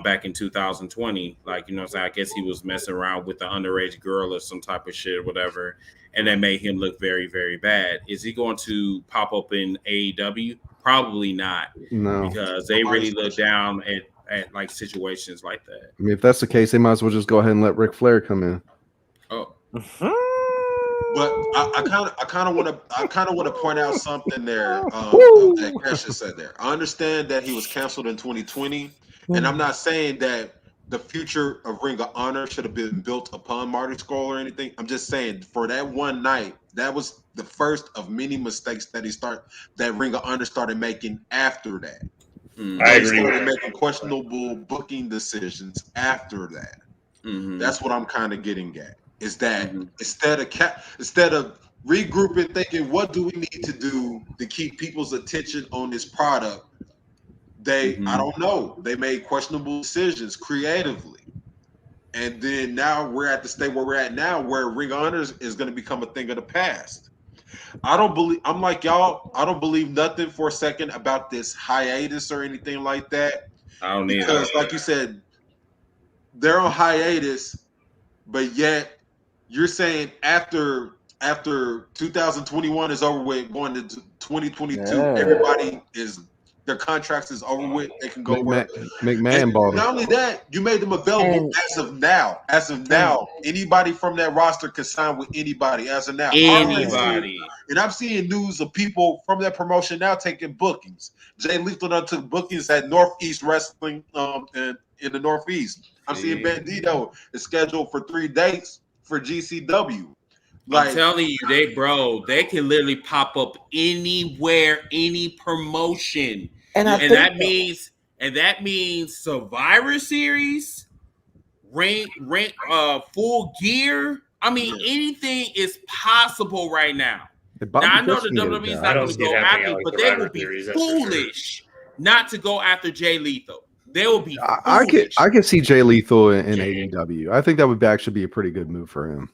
back in 2020. Like, you know what I'm saying? I guess he was messing around with the underage girl or some type of shit or whatever, and that made him look very, very bad. Is he going to pop up in AEW? Probably not. No. Because they really look down at like situations like that. I mean, if that's the case, they might as well just go ahead and let Ric Flair come in. Oh. But I kind of want to point out something there that Cassius said there. I understand that he was canceled in 2020, and I'm not saying that the future of Ring of Honor should have been built upon Marty Scurll or anything. I'm just saying for that one night, that was the first of many mistakes that Ring of Honor started making after that. I agree. Started making questionable booking decisions after that. That's what I'm kind of getting at. Is that instead of regrouping, thinking what do we need to do to keep people's attention on this product, I don't know. They made questionable decisions creatively, and then now we're at the state where we're at now, where Ring of Honor is going to become a thing of the past. I'm like y'all. I don't believe nothing for a second about this hiatus or anything like that. I don't need because, like you said, they're on hiatus, but yet. You're saying after 2021 is over with, going to 2022, everybody their contracts is over with. They can go work. McMahon bought it. Not only that, you made them available as of now. As of now, anybody from that roster can sign with anybody. As of now, anybody. And I'm seeing news of people from that promotion now taking bookings. Jay Lethal took bookings at Northeast Wrestling in the Northeast. I'm seeing Bandito is scheduled for 3 dates. For GCW, I'm telling you, they can literally pop up anywhere, any promotion, and that means Survivor Series, Full Gear. I mean, anything is possible right now. Now I know the WWE is not going to go after, but they would be foolish not to go after Jay Lethal. They will be. I could see Jay Lethal in AEW. I think that would actually be a pretty good move for him.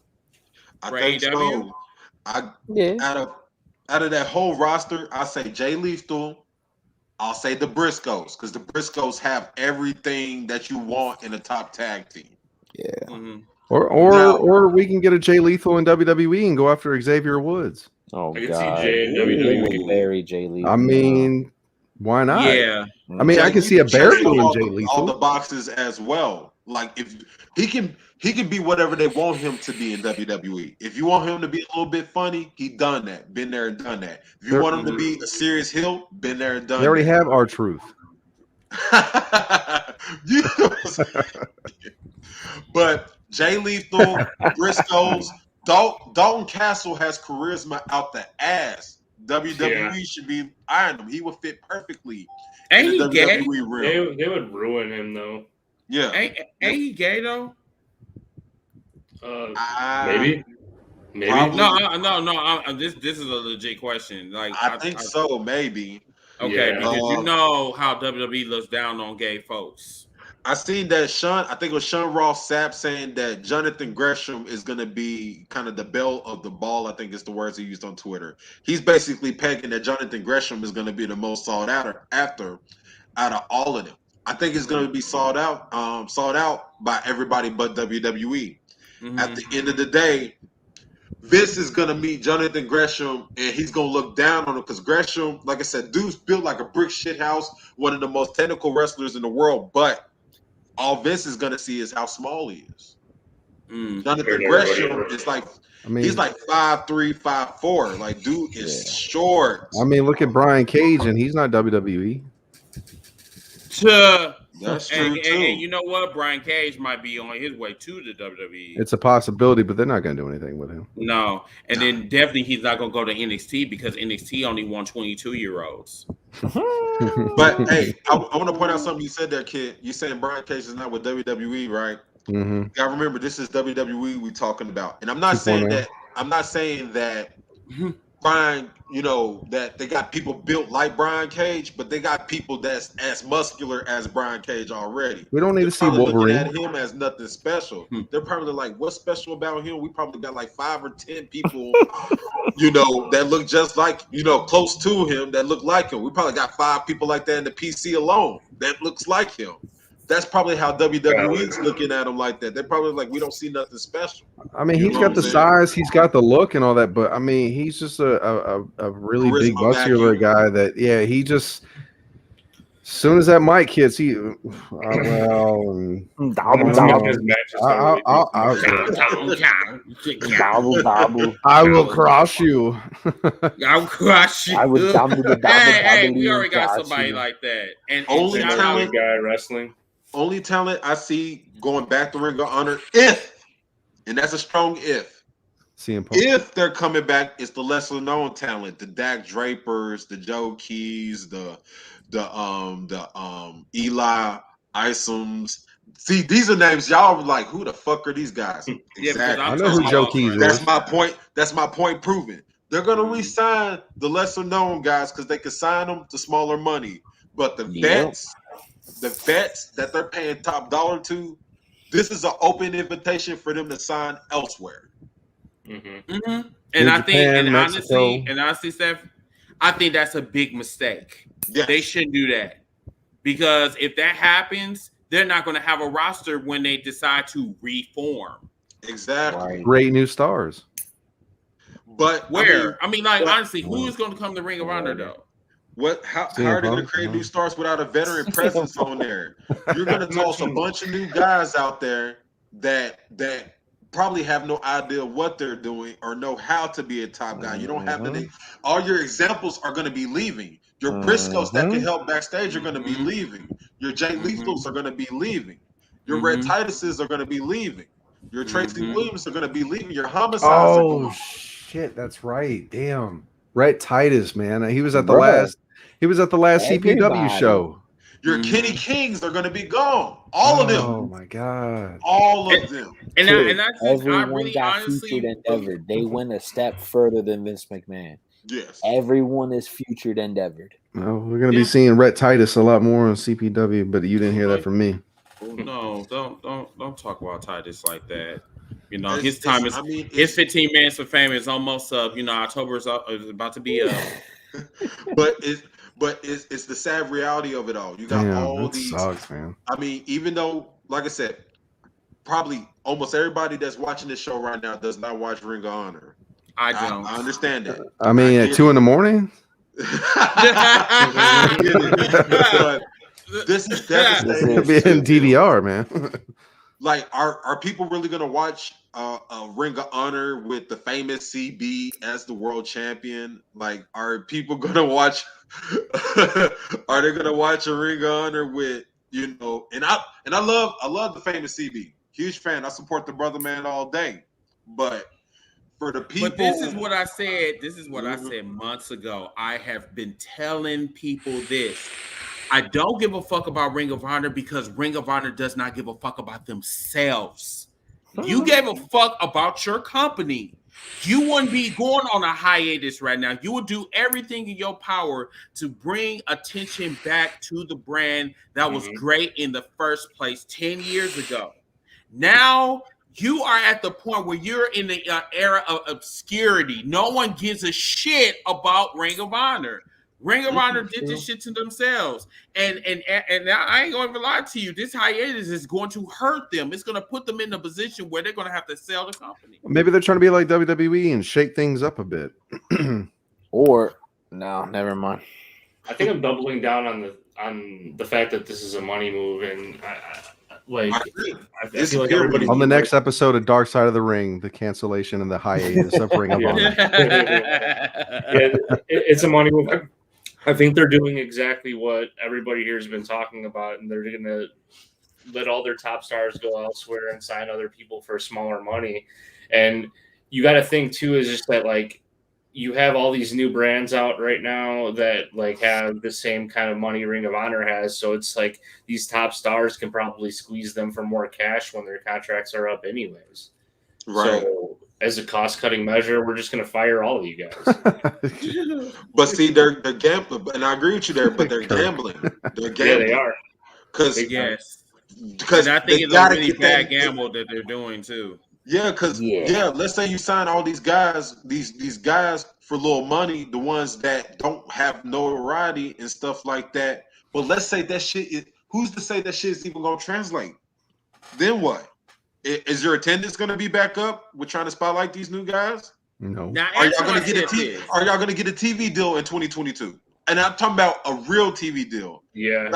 I think so. Out of that whole roster, I say Jay Lethal. I'll say the Briscoes because the Briscoes have everything that you want in a top tag team. Yeah. Or we can get a Jay Lethal in WWE and go after Xavier Woods. Oh I can God, see Jay in WWE. Very Jay Lethal. I mean. Why not? Yeah. I mean, I can see a bear doing Jay Lethal. All the boxes as well. Like if he can be whatever they want him to be in WWE. If you want him to be a little bit funny, he done that. Been there and done that. If you want him to be a serious heel, been there and done that. They already have R-Truth. But Jay Lethal, Briscoes, Dalton Castle has charisma out the ass. WWE should be eyeing him. He would fit perfectly Ain't in the he gay? WWE realm. They would ruin him though. Yeah. Ain't he gay though? Maybe. Probably. No. This is a legit question. Like I think so, maybe. Okay, Yeah. because you know how WWE looks down on gay folks. I seen that I think it was Sean Ross Sapp saying that Jonathan Gresham is going to be kind of the belle of the ball. I think it's the words he used on Twitter. He's basically pegging that Jonathan Gresham is going to be the most sought after out of all of them. I think it's going to be sought out by everybody but WWE. Mm-hmm. At the end of the day, Vince is going to meet Jonathan Gresham, and he's going to look down on him because Gresham, like I said, dude's built like a brick shit house, one of the most technical wrestlers in the world, but all Vince is going to see is how small he is. Jonathan Gresham is like, he's like 5'3", 5'4". Like, dude is short. I mean, look at Brian Cage, and he's not WWE. That's true too. And you know what? Brian Cage might be on his way to the WWE. It's a possibility, but they're not going to do anything with him. No, and then definitely he's not going to go to NXT because NXT only won 22-year-olds. But hey, I want to point out something you said there, kid. You saying Brian Cage is not with WWE, right? Mm-hmm. You gotta remember, this is WWE we talking about, and I'm not saying that. I'm not saying that Brian, that they got people built like Brian Cage, but they got people that's as muscular as Brian Cage already. We don't need to see Wolverine. Looking at him as nothing special. They're probably like, what's special about him? We probably got like 5 or 10 people, that look just like, close to him, that look like him. We probably got 5 people like that in the PC alone that looks like him. That's probably how WWE's looking at him like that. They're probably like, we don't see nothing special. I mean, he's got the size, he's got the look and all that, but I mean, he's just a really big, muscular guy that, he just, as soon as that mic hits, I will crush you. I'll crush you. Hey, we already got somebody like that. And only talent guy wrestling. Only talent I see going back to Ring of Honor, and that's a strong if. If they're coming back, it's the lesser known talent, the Dak Drapers, the Joe Keys, the Eli Isoms. See, these are names y'all were like, who the fuck are these guys? Exactly. I know who Joe Keys is. That's my point. That's my point proven. They're gonna re-sign the lesser known guys because they can sign them to smaller money. But the vets that they're paying top dollar to, this is an open invitation for them to sign elsewhere. Mm-hmm. Mm-hmm. And I think, honestly, Steph, I think that's a big mistake. Yes. They shouldn't do that because if that happens, they're not going to have a roster when they decide to reform. Exactly. Great new stars. But honestly, who is going to come to Ring of Honor though? How are they going to create new stars without a veteran presence on there? You're going to toss a bunch of new guys out there that probably have no idea what they're doing or know how to be a top guy. You don't have to. All your examples are going to be leaving. Your Briscoes that can help backstage are going to be leaving. Your Jay Lethals are going to be leaving. Your Red Tituses are going to be leaving. Your Tracy Williams are going to be leaving. Your Homicides. Oh shit, that's right. Damn, Red Titus, man. He was at the last. He was at the last CPW show. Your Kenny Kings are going to be gone. All of them. Oh my god. All of them. Everyone got featured endeavored. They went a step further than Vince McMahon. Yes. Everyone is featured endeavored. Well, we're going to be seeing Rhett Titus a lot more on CPW, but you didn't hear that from me. No, don't talk about Titus like that. His time is his 15 minutes of fame is almost up. October is about to be up. But it's the sad reality of it all. You got all these. Sucks, man. I mean, even though, like I said, probably almost everybody that's watching this show right now does not watch Ring of Honor. I don't. I understand that. I mean, at 2 a.m. But this is devastating. It's gonna be in DVR, man. Like, are people really gonna watch a Ring of Honor with the famous CB as the world champion? Like, are people gonna watch? Are they gonna watch a Ring of Honor with And I love the famous CB. Huge fan. I support the brother man all day. But for the people, but this is what I said. This is what I said months ago. I have been telling people this. I don't give a fuck about Ring of Honor because Ring of Honor does not give a fuck about themselves. You gave a fuck about your company. You wouldn't be going on a hiatus right now. You would do everything in your power to bring attention back to the brand that was great in the first place 10 years ago. Now you are at the point where you're in the era of obscurity. No one gives a shit about Ring of Honor. Ring of Honor did this shit to themselves, and I ain't gonna even lie to you. This hiatus is going to hurt them. It's going to put them in a position where they're going to have to sell the company. Maybe they're trying to be like WWE and shake things up a bit. Or no, never mind. I think I'm doubling down on the fact that this is a money move, and I feel like everybody on the next episode of Dark Side of the Ring, the cancellation and the hiatus of Ring of Honor. It's a money move. I think they're doing exactly what everybody here has been talking about, and they're going to let all their top stars go elsewhere and sign other people for smaller money. And you got to think too is just that like you have all these new brands out right now that like have the same kind of money Ring of Honor has. So it's like these top stars can probably squeeze them for more cash when their contracts are up anyways. Right. So as a cost-cutting measure, we're just going to fire all of you guys. But see, they're gambling, and I agree with you there. But they're gambling. They're gambling. Yeah, they are. Because I think it's a really bad gamble that they're doing too. Yeah, because let's say you sign all these guys, these guys for little money, the ones that don't have notoriety and stuff like that. But let's say that shit is. Who's to say that shit is even gonna translate? Then what? Is your attendance going to be back up? We're trying to spotlight these new guys. No. Are y'all going to get a TV? Are y'all going to get a TV deal in 2022? And I'm talking about a real TV deal. Yeah.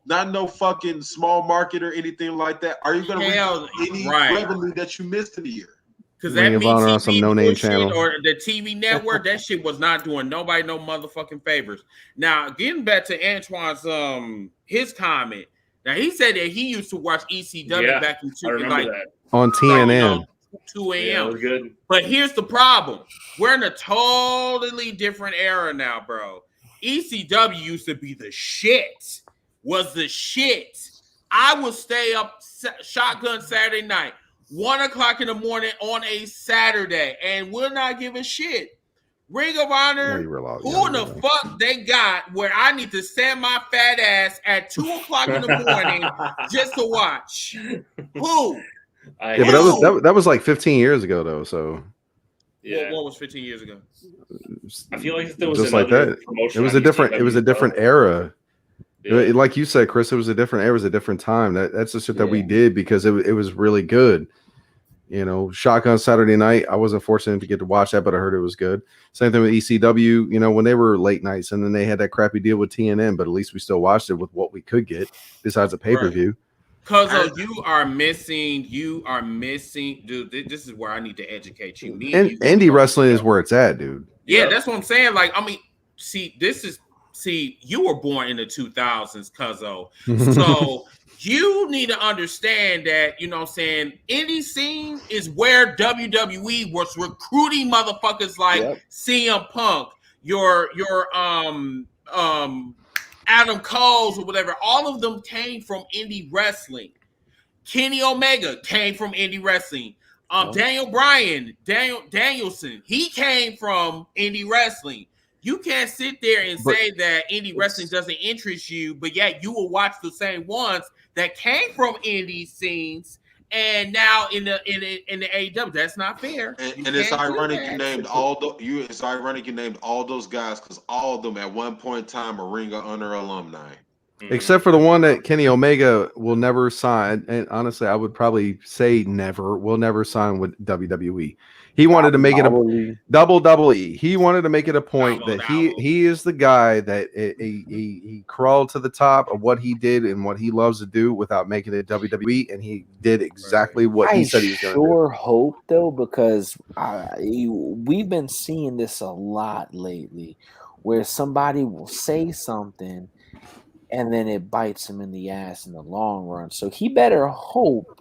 Not no fucking small market or anything like that. Are you going to reap any revenue that you missed in the year? Because that BTV some no-name channel or the TV network, that shit was not doing nobody no motherfucking favors. Now, getting back to Antoine's his comment. Now, he said that he used to watch ECW back in on TNN. 2 a.m. Yeah, good. But here's the problem. We're in a totally different era now, bro. ECW used to be the shit. Was the shit. I would stay up shotgun Saturday night, 1 o'clock in the morning on a Saturday, and will not give a shit. Ring of Honor, who in the fuck they got where I need to stand my fat ass at 2 o'clock in the morning just to watch? Who? But that was like 15 years ago, though. So, what was 15 years ago? I feel like there was just like that. It was a different era. Yeah. Like you said, Chris, it was a different era. It was a different time. That's the shit that we did because it was really good. You know, Shotgun Saturday Night. I wasn't fortunate to get to watch that, but I heard it was good. Same thing with ECW. You know, when they were late nights, and then they had that crappy deal with TNN, but at least we still watched it with what we could get besides a pay-per-view. Because you are missing, dude. This is where I need to educate you. Indie wrestling is where it's at, dude. Yeah, that's what I'm saying. Like, I mean, you were born in the 2000s, Cuzzo. So you need to understand that, you know what I'm saying, indie scene is where WWE was recruiting motherfuckers like CM Punk, your Adam Cole's or whatever. All of them came from indie wrestling. Kenny Omega came from indie wrestling. Daniel Bryan, Danielson, he came from indie wrestling. You can't sit there and say that indie wrestling doesn't interest you, but yet you will watch the same ones that came from indie scenes and now in the AEW. That's not fair. And it's ironic you named all those guys because all of them at one point in time are Ring of Honor alumni. Except for the one that Kenny Omega will never sign. And honestly, I would probably say will never sign with WWE. He wanted to make it a WWE. He wanted to make it a point that he is the guy that he crawled to the top of what he did and what he loves to do without making it WWE, and he did exactly what he said he was going to do. I sure hope though, because we've been seeing this a lot lately, where somebody will say something and then it bites him in the ass in the long run. So he better hope.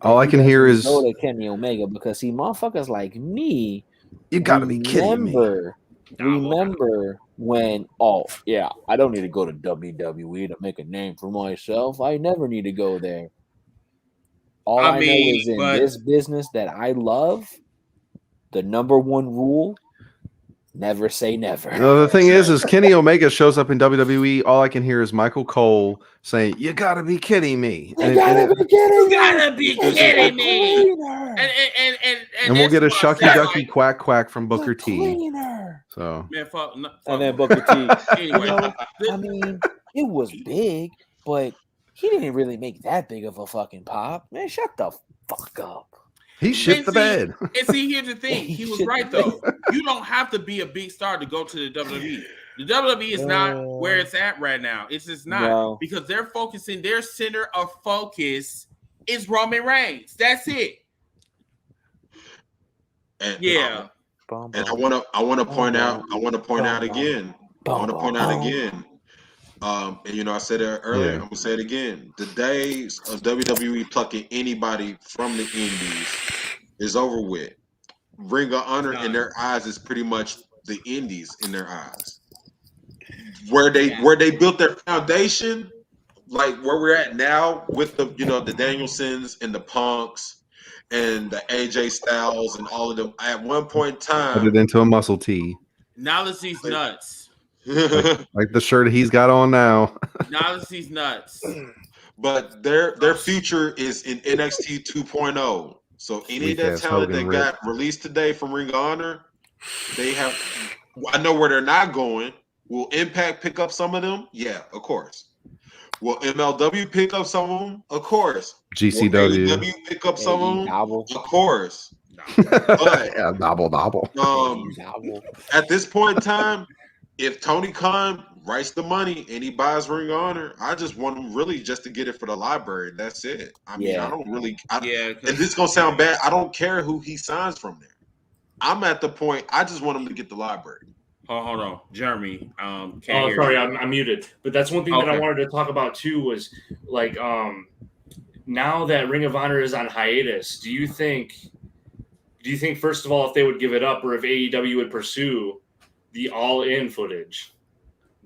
All I can hear is go to Kenny Omega, because motherfuckers like me, you gotta be kidding me. Remember when, I don't need to go to WWE to make a name for myself. I never need to go there. All I know is in this business that I love, the number one rule, never say never. No, the thing is Kenny Omega shows up in WWE. All I can hear is Michael Cole saying, "You gotta be kidding me! You gotta be kidding me! And we'll get a shucky ducky quack quack from Booker T. So man, fuck, and then Booker T. Anyway, I mean, it was big, but he didn't really make that big of a fucking pop. Man, shut the fuck up. He shit the bed. And see, here's the thing. He was right, though. You don't have to be a big star to go to the WWE. The WWE is not where it's at right now. It's just not. Because they're focusing, their center of focus is Roman Reigns. That's it. And, and I want to point out again. And I said it earlier. I'm gonna say it again. The days of WWE plucking anybody from the Indies is over with. Ring of Honor in their eyes is pretty much the Indies in their eyes. Where they built their foundation, like where we're at now with the the Danielsons and the Punks and the AJ Styles and all of them. At one point in time, put it into a muscle tee. Now let's see nuts. like the shirt he's got on now. Now let's see nuts. But their future is in NXT 2.0. So any of that talent that got released today from Ring of Honor, they have. I know where they're not going. Will Impact pick up some of them? Yeah, of course. Will MLW pick up some of them? Of course. GCW. Will AEW pick up some of them? Of course. But, Nobble. At this point in time, if Tony Khan writes the money and he buys Ring of Honor, I just want him really just to get it for the library. That's it. I mean, I don't really. And this is gonna sound bad. I don't care who he signs from there. I'm at the point. I just want him to get the library. Hold on, Jeremy. Sorry, I'm muted. But that's one thing that I wanted to talk about too. Was like, now that Ring of Honor is on hiatus, do you think first of all if they would give it up, or if AEW would pursue the all-in footage?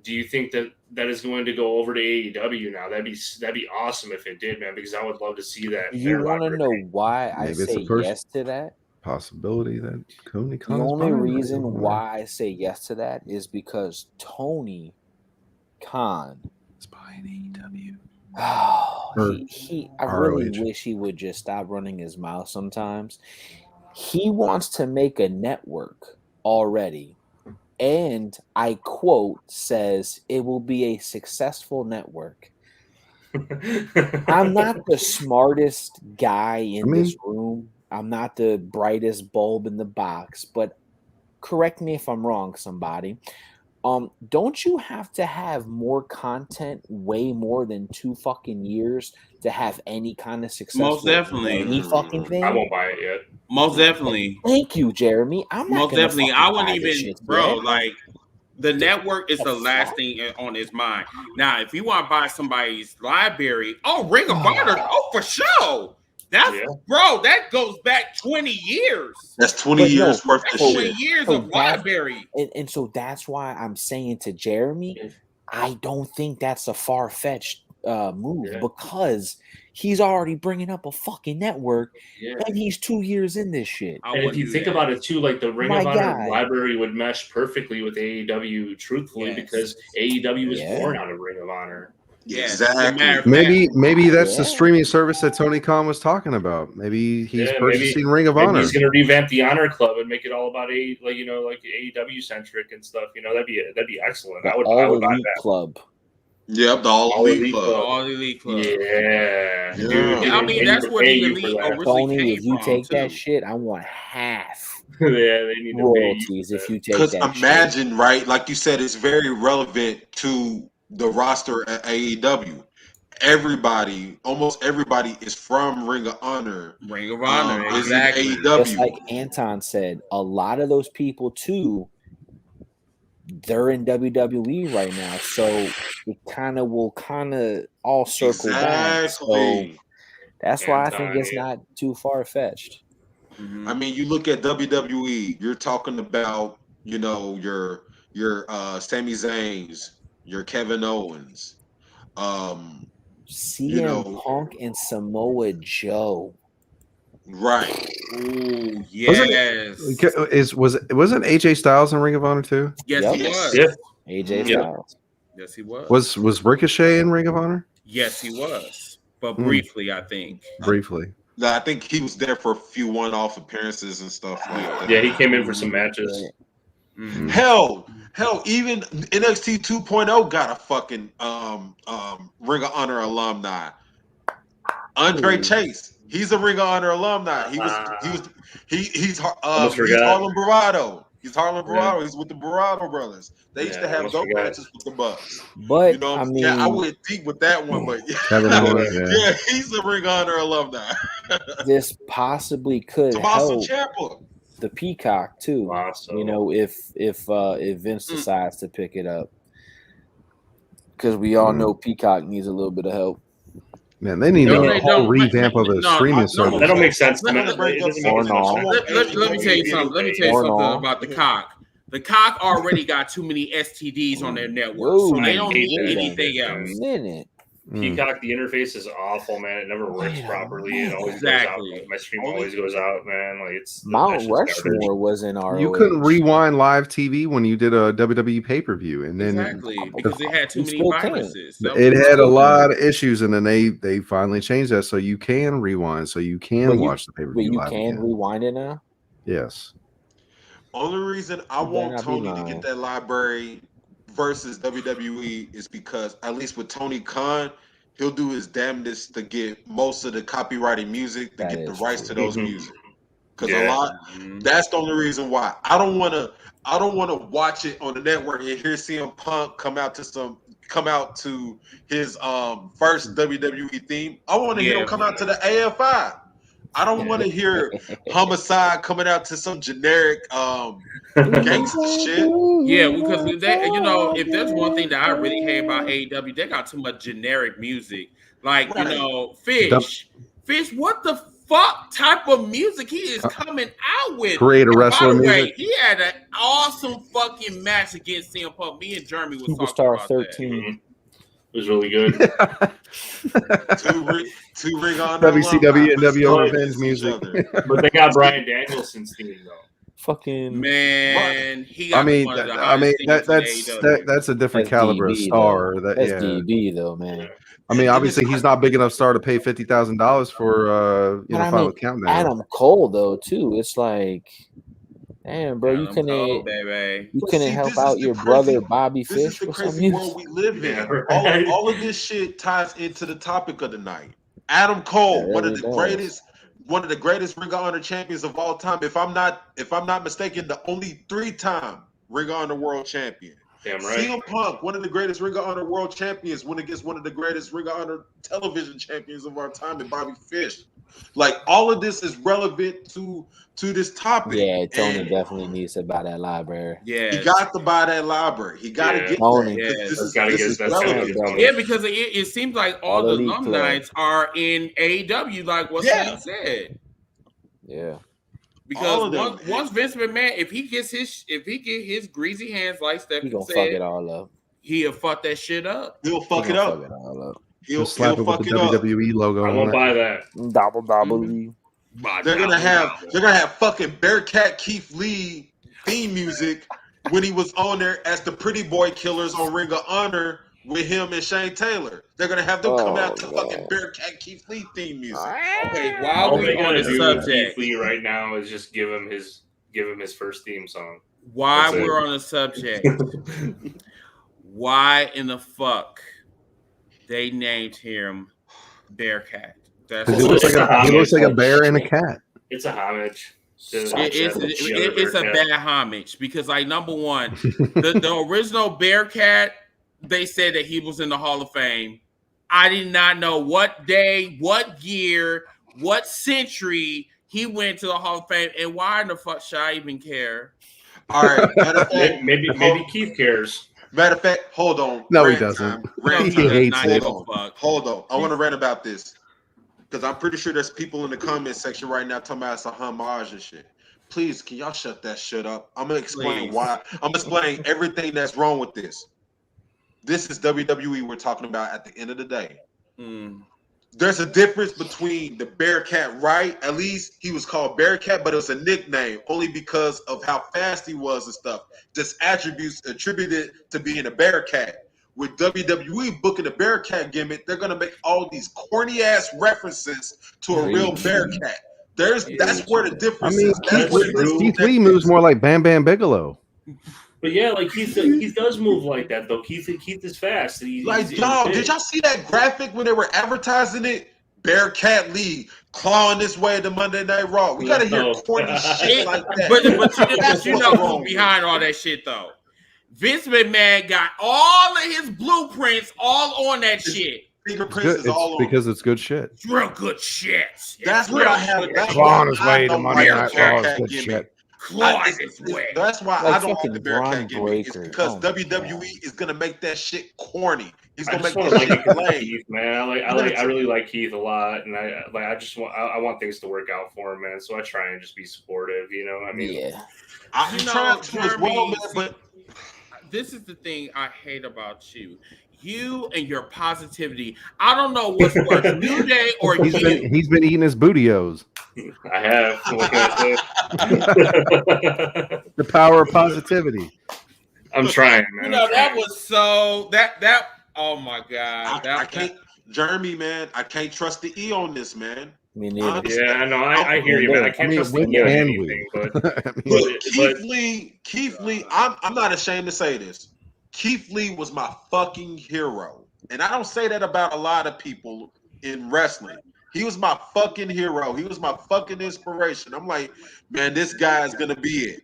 Do you think that is going to go over to AEW now? That'd be awesome if it did, man, because I would love to see that. You want to know why I say yes to that? Possibility that Tony Khan. The only reason why I say yes to that is because Tony Khan is buying AEW. I really wish he would just stop running his mouth sometimes. He wants to make a network already. And I quote says it will be a successful network. I'm not the smartest guy in this room. I'm not the brightest bulb in the box, but correct me if I'm wrong, somebody. Don't you have to have more content way more than 2 fucking years to have any kind of success? Most definitely. Any fucking thing? I won't buy it yet. Most definitely. Thank you, Jeremy. I'm not most definitely. I wouldn't even, shit, bro. Like the network is the last thing on his mind. Now, if you want to buy somebody's library, Ring of Honor, for sure. That's bro. That goes back 20 years. That's 20 years worth of shit. 20 years of library. And so that's why I'm saying to Jeremy, I don't think that's a far-fetched move because he's already bringing up a fucking network and he's 2 years in this shit. And if you think about it too, like the Ring of Honor library would mesh perfectly with AEW, truthfully, because AEW was born out of Ring of Honor. Yeah, exactly. Maybe that's the streaming service that Tony Khan was talking about. Maybe he's purchasing Ring of Honor. He's going to revamp the Honor Club and make it all about AEW centric and stuff. That'd be excellent. I would buy that club. Yep, the All Elite Club. All Elite Club. Yeah. Dude, I mean, that's what the Elite originally Tony, came if you from, take too. that shit, I want half. They need royalties if you take that. Because imagine, right? Like you said, it's very relevant to the roster at AEW. Almost everybody is from Ring of Honor. Ring of Honor, exactly. AEW. Just like Anton said, a lot of those people too, they're in WWE right now, so it will all circle back. So that's why I think it's not too far fetched. I mean, you look at WWE, you're talking about your your Sami Zayn's, your Kevin Owens, CM Punk and Samoa Joe. Right. Ooh, yes. Wasn't AJ Styles in Ring of Honor too? Yes, Yep. he was. Yeah. AJ Yeah. Styles. Yes, he was. Was Ricochet in Ring of Honor? Yes, he was. But briefly, I think. Briefly. I think he was there for a few one-off appearances and stuff like that. Yeah, he came in for some matches. Mm. Hell, even NXT 2.0 got a fucking Ring of Honor alumni. Andre Chase, he's a Ring of Honor alumni. He's Harlem Bravado. He's Harlem Bravado. He's with the Bravado brothers. They used to have dope matches with the Bucks. But you know, I mean, I went deep with that one, but Kevin Owens, yeah, he's a Ring of Honor alumni. This possibly could Tommaso help Ciampa. the Peacock too. Awesome. You know, if Vince decides to pick it up, because we all know Peacock needs a little bit of help. Man, they need a whole revamp of the streaming service. That don't make sense. Let me tell you something. Let me tell you something about the Cock. The Cock already got too many STDs on their network, so they don't need anything else. Peacock, the interface is awful, man. It never works properly. It always goes out. My stream always goes out, man. Like it's Mount Rushmore was in our. You couldn't rewind live TV when you did a WWE pay-per-view, and then because they had too many viruses. It had a lot of issues, and then they finally changed that so you can rewind, so you can watch the pay-per-view. But you can rewind it now. Yes. Only reason I want Tony to get that library versus WWE is because, at least with Tony Khan, he'll do his damnedest to get most of the copyrighted music, to get the rights to those music. Because that's the only reason why. I don't want to watch it on the network and hear CM Punk come out to his first WWE theme. I want to hear him come out to the AFI. I don't want to hear Homicide coming out to some generic gangster shit. Yeah, because if there's one thing that I really hate about AEW, they got too much generic music. Like, Fish, what the fuck type of music he is coming out with? Create a wrestler music. He had an awesome fucking match against CM Punk. Me and Jeremy was Superstar talking about 13. It was really good. two Ring on WCW and WO Revenge music. But they got Bryan Danielson's theme though. Fucking man, he got that's a different caliber of star. That's DB though, man. I mean, obviously he's not big enough star to pay $50,000 for Final Countdown. Adam Cole though too. It's like, damn, bro, you couldn't help out your brother Bobby Fish. This is the crazy world we live in. All of this shit ties into the topic of the night. Adam Cole, one of the greatest Ring of Honor champions of all time. If I'm not mistaken, the only 3-time Ring of Honor world champion. Damn right. CM Punk, one of the greatest Ring of Honor world champions, went against one of the greatest Ring of Honor television champions of our time, and Bobby Fish. Like, all of this is relevant to this topic. Yeah, Tony definitely needs to buy that library. Yeah, he got to buy that library. He got to get Tony. that. Yeah, because it seems like all the alumni are in AEW, like what Sam said. Yeah. Because once Vince McMahon, if he get his greasy hands like Stephanie he gonna said, fuck it all up. He'll fuck that shit up. He'll fuck it up. He'll slap it with the WWE logo. I won't buy that. WWE. They're gonna have fucking Bearcat Keith Lee theme music when he was on there as the Pretty Boy Killers on Ring of Honor with him and Shane Taylor. They're gonna have them come out to fucking Bearcat Keith Lee theme music. Okay, while we're on the subject, Keith Lee right now is just give him his first theme song. While we're on the subject, why in the fuck they named him Bearcat? He looks like a bear and a cat. It's a homage. It's a bad homage because, like, number one, the original Bearcat, they said that he was in the Hall of Fame. I did not know what day, what year, what century he went to the Hall of Fame, and why in the fuck should I even care? All right, maybe Keith cares. Matter of fact, hold on. No, he doesn't. He hates it. Hold on. I want to rant about this because I'm pretty sure there's people in the comment section right now talking about it's a homage and shit. Please, can y'all shut that shit up? I'm gonna explain why. I'm explaining everything that's wrong with this. This is WWE we're talking about at the end of the day. There's a difference between the Bearcat, right? At least he was called Bearcat, but it was a nickname only because of how fast he was and stuff. Just attributes attributed to being a Bearcat. With WWE booking a Bearcat gimmick, they're gonna make all these corny ass references to a real Bearcat. That's where the difference is. Keith Lee moves more like Bam Bam Bigelow. But yeah, like Keith does move like that though. Keith is fast. Did y'all see that graphic when they were advertising it? Bearcat Lee clawing this way to Monday Night Raw. We gotta hear corny shit like that. But you know who's behind all that shit though? Vince McMahon got all of his blueprints all on that shit. Fingerprints is all on because it's good shit. It's real good shit. That's what I have. Clawing his way to Monday Night Raw is good shit. That's why like I don't like the Bearcat gimmick. It's because WWE is gonna make that shit corny. He's gonna make that shit lame. Keith, man. I really like Keith a lot, and I want things to work out for him, man. So I try and just be supportive. You know, I mean, I'm trying to as well, man. But this is the thing I hate about you. You and your positivity. I don't know what's worse, New Day or he's been eating his bootios. I have. What can I say? The power of positivity. I'm trying, man. You know, that was so that. Oh my god! I can't, Jeremy, man. I can't trust the E on this, man. Me neither. Yeah, no, I hear you, man. I can't trust the E on anything, but Keith Lee. I'm not ashamed to say this. Keith Lee was my fucking hero. And I don't say that about a lot of people in wrestling. He was my fucking hero. He was my fucking inspiration. I'm like, man, this guy is going to be it.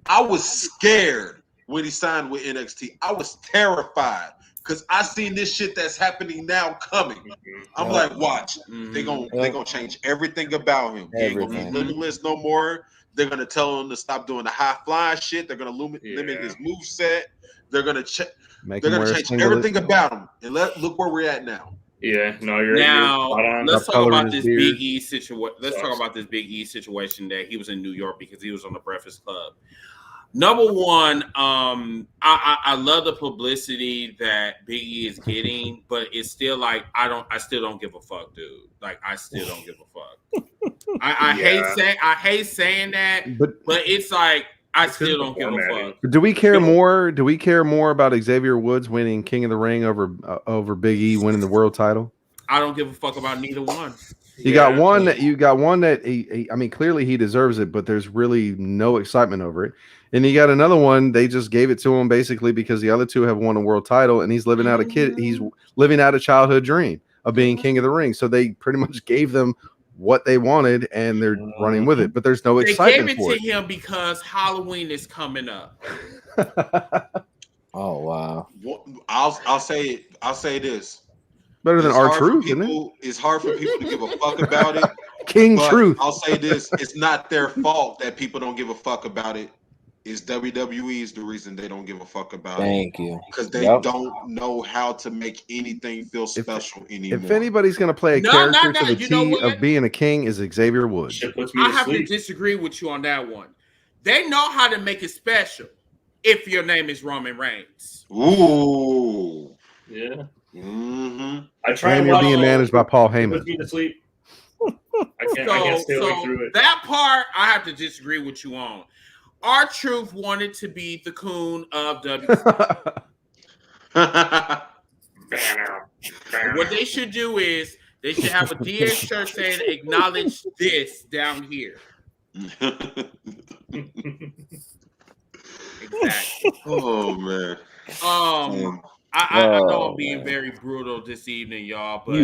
I was scared when he signed with NXT. I was terrified because I seen this shit that's happening now coming. I'm like, watch. They're gonna change everything about him. He ain't going to be limitless no more. They're going to tell him to stop doing the high flying shit. They're going to limit his moveset. They're gonna change everything about him, and look where we're at now. Yeah, no, you're let's talk about this Big E situation. Let's talk about this Big E situation that he was in New York because he was on the Breakfast Club. Number one, I love the publicity that Big E is getting, but it's still like I still don't give a fuck, dude. Like I still don't give a fuck. I hate saying that, but it's like. I still don't give a fuck. Do we care more? Do we care more about Xavier Woods winning King of the Ring over Big E winning the world title? I don't give a fuck about neither one. You got one that he I mean, clearly he deserves it, but there's really no excitement over it. And you got another one. They just gave it to him basically because the other two have won a world title, and he's living out a childhood dream of being King of the Ring. So they pretty much gave them what they wanted, and they're running with it, but there's no excitement. They gave it to him because Halloween is coming up. Oh wow! I'll say this. Better than R-Truth, isn't it? It's hard for people to give a fuck about it. King Truth. I'll say this: it's not their fault that people don't give a fuck about it. Is WWE is the reason they don't give a fuck about it. Thank you. Because they don't know how to make anything feel special anymore. If anybody's going to play a character to the T of being a king is Xavier Woods. I have to disagree with you on that one. They know how to make it special if your name is Roman Reigns. Ooh. Yeah. Mm-hmm. I try and you're being managed by Paul Heyman. Put me to sleep. I can't stay awake through it. That part I have to disagree with you on. R-Truth wanted to be the coon of WWE. What they should do is they should have a DH shirt saying acknowledge this down here. Exactly. Oh man. I know I'm being very brutal this evening, y'all, but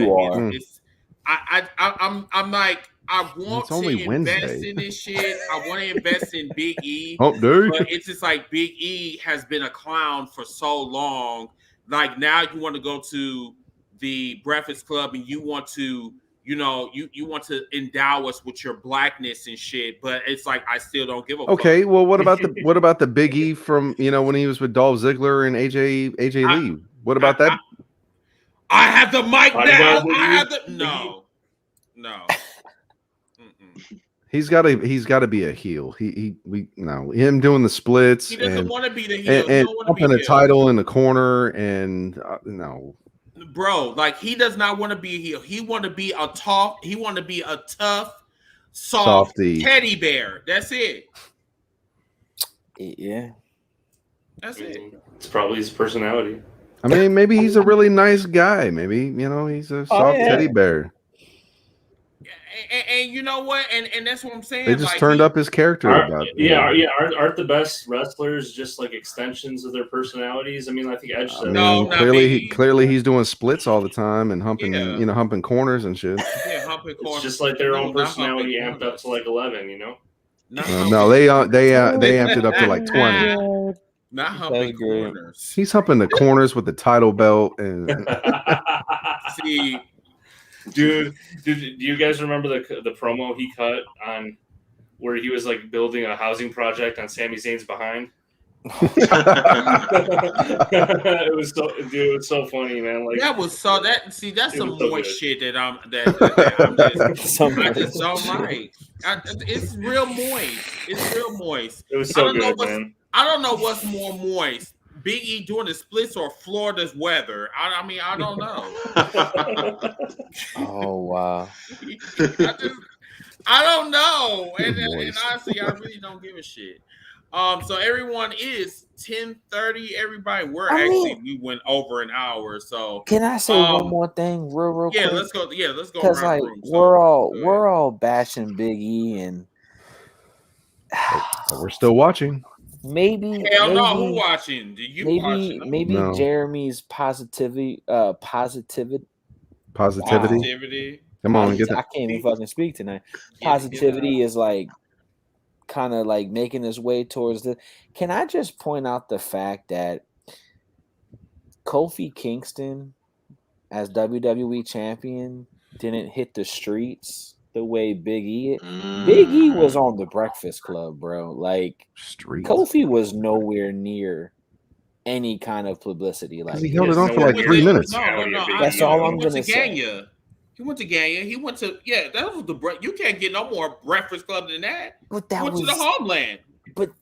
I'm like I want to invest in this shit. I want to invest in Big E. But it's just like Big E has been a clown for so long. Like now you want to go to the Breakfast Club and you want to, you want to endow us with your blackness and shit. But it's like I still don't give a fuck. Okay, well, what about the Big E from when he was with Dolph Ziggler and AJ Lee? What about that? I have the mic now. No. He's got to be a heel. Him doing the splits. He doesn't and want to be the heel. and pumping a title in the corner and no. Bro, like he does not want to be a heel. He want to be a tough. He want to be a tough, soft Softy. teddy bear. That's it. Yeah, that's it. It's probably his personality. I mean, maybe he's a really nice guy. Maybe he's a soft teddy bear. And you know what? And that's what I'm saying. They just turned up his character. Aren't the best wrestlers just like extensions of their personalities? I mean, I think Edge. Clearly, he's doing splits all the time and humping, humping corners and shit. Yeah, humping corners. It's just like their own personality amped up to like 11. No, they amped it up to like 20. Not humping corners. He's humping the corners with the title belt and. See. Dude, do you guys remember the promo he cut on where he was like building a housing project on Sami Zayn's behind? It was so funny, man. Like that was so that see that's some moist shit that I'm just don't like. It's real moist. It's real moist. It was so good, man. I don't know what's more moist. Big E doing the splits or Florida's weather? I mean, I don't know. Oh wow! I don't know, and honestly, I really don't give a shit. So everyone is 10:30. Everybody, we went over an hour. So can I say one more thing, real quick? Let's go. Yeah, let's go. Because like we're all bashing Big E, and we're still watching. Maybe who watching? Maybe no. Jeremy's positivity. Come on, get that. I can't even fucking speak tonight. Positivity is like kind of like making its way towards the. Can I just point out the fact that Kofi Kingston, as WWE champion, didn't hit the streets the way Big E. Big E was on the Breakfast Club, bro. Like Kofi was nowhere near any kind of publicity. Like he held it on for like 3 minutes. No. That's all I'm gonna say. He went to Ganya. He went to that was the you can't get no more Breakfast Club than that. But that went to the homeland. But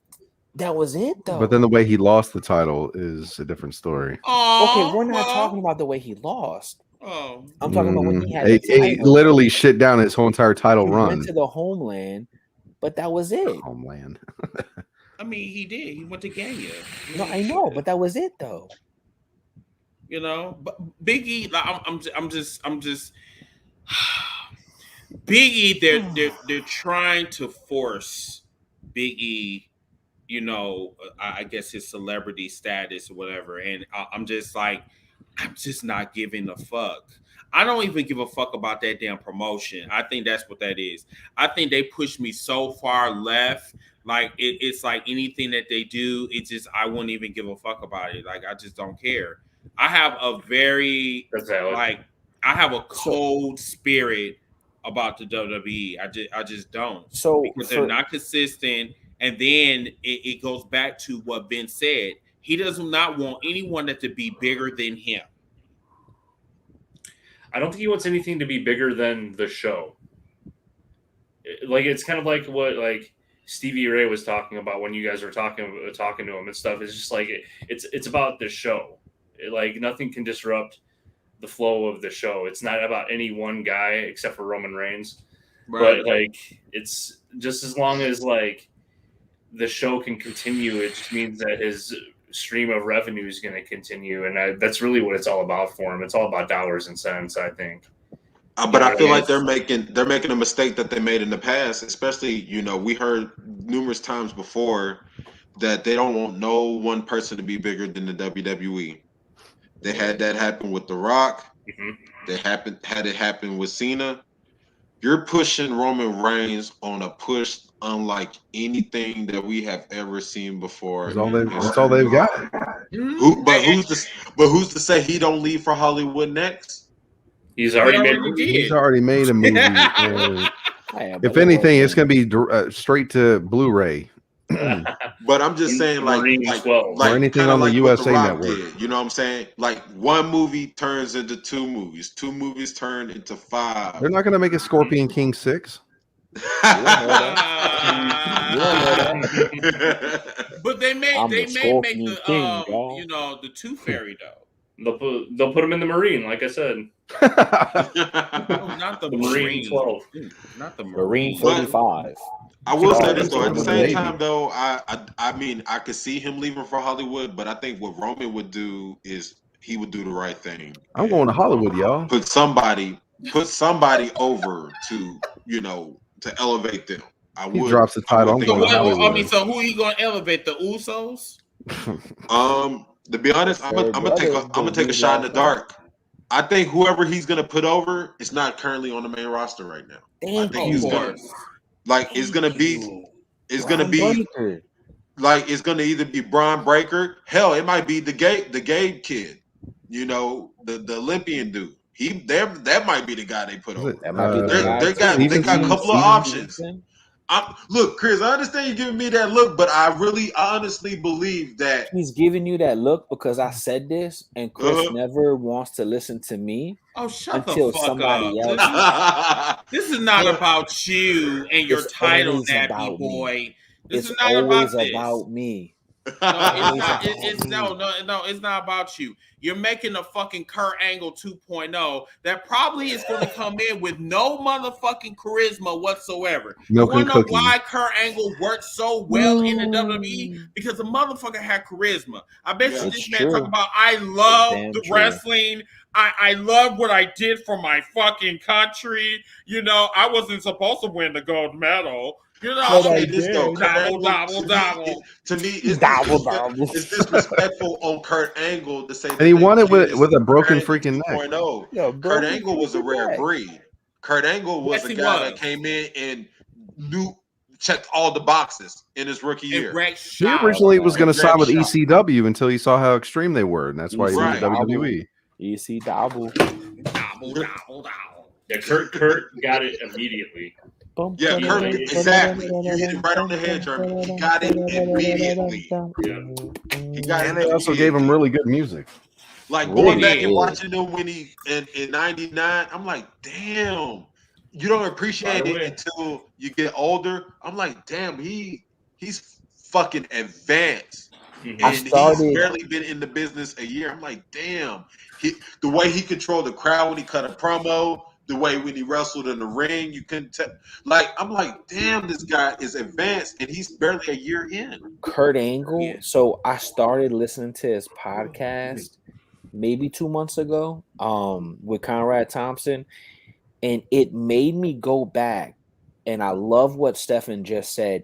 that was it though. But then the way he lost the title is a different story. Oh, okay, we're not talking about the way he lost. Oh, I'm talking about when he had he literally shit down his whole entire title run. Went to the homeland, but that was it. Homeland. I mean, he did. He went to Ganya. No, I know, but that was it though. You know, but Big E, like, I'm just Big E. They're trying to force Big E. You know, I guess his celebrity status or whatever, and I'm just not giving a fuck. I don't even give a fuck about that damn promotion. I think that's what that is. I think they pushed me so far left. Like it's like anything that they do, it's just I wouldn't even give a fuck about it. Like I just don't care. I have a very I have a cold spirit about the WWE. I just don't. So because they're not consistent, and then it goes back to what Vince said. He does not want anyone that to be bigger than him. I don't think he wants anything to be bigger than the show. Like it's kind of like what like Stevie Ray was talking about when you guys were talking to him and stuff. It's just like it's about the show. Like nothing can disrupt the flow of the show. It's not about any one guy except for Roman Reigns. Right. But like it's just as long as like the show can continue, it just means that his stream of revenue is going to continue, and that's really what it's all about for him. It's all about dollars and cents, I think. But I feel like they're making a mistake that they made in the past, especially we heard numerous times before that they don't want no one person to be bigger than the WWE. They had that happen with The Rock. Mm-hmm. They had it happen with Cena. You're pushing Roman Reigns on a push unlike anything that we have ever seen before. That's all they've got. Who's to say he don't leave for Hollywood next? He's already made a movie. If anything, it's going to be straight to Blu-ray. But I'm just saying, like or anything on the USA Network. Did, you know what I'm saying? Like one movie turns into 2 movies, 2 movies turn into 5. They're not going to make a Scorpion King 6. But they may I'm they the may make Scorpion the King, dog. the Tooth Fairy though. They'll put him in the Marine, like I said. No, not the The Marine 12. Not the Marine Marine. 35. I will say Oh, this though. At the joining the same Navy. time, though, I mean, I could see him leaving for Hollywood, but I think what Roman would do is he would do the right thing. I'm going to Hollywood, y'all. Put somebody over to to elevate them. He drops the title. I'm going to Hollywood. So who are you going to elevate? The Usos? To be honest, I'm gonna take a shot in the dark. I think whoever he's gonna put over is not currently on the main roster right now. I think it's gonna be like it's gonna either be Braun Breaker. Hell, it might be the Gabe kid. The Olympian dude. That might be the guy they put over. That might be the guy. They got a couple of options. Look, Chris, I understand you giving me that look, but I really honestly believe that he's giving you that look because I said this, and Chris never wants to listen to me. Oh, shut until the fuck somebody up! else. This is not about you and your title, nappy boy. This is not always about about me. No, it's not about you. You're making a fucking Kurt Angle 2.0 that probably is going to come in with no motherfucking charisma whatsoever. You want to know why Kurt Angle worked so well in the WWE? Because the motherfucker had charisma. I bet you this man talking about, I love the wrestling. I love what I did for my fucking country. I wasn't supposed to win the gold medal. I'll say this though, double. To me, it's disrespectful on Kurt Angle to say. And he won it with a broken freaking neck. Yo, Kurt Angle was a rare breed. Kurt Angle was a guy that came in and checked all the boxes in his rookie year. He originally was going to sign with ECW until he saw how extreme they were, and that's why he went to WWE. ECW. Yeah, Kurt got it immediately. Yeah, Kurt, exactly. You hit it right on the head, Jeremy. He got it immediately. Yeah. And they also gave him really good music. Like going back and watching him when he in '99, I'm like, damn. You don't appreciate it until you get older. I'm like, damn, he's fucking advanced. And he's barely been in the business a year. I'm like, damn. The way he controlled the crowd when he cut a promo, the way when he wrestled in the ring, you couldn't tell. I'm like, damn, this guy is advanced, and he's barely a year in. Kurt Angle. So I started listening to his podcast maybe 2 months ago, with Conrad Thompson, and it made me go back. And I love what Stefan just said.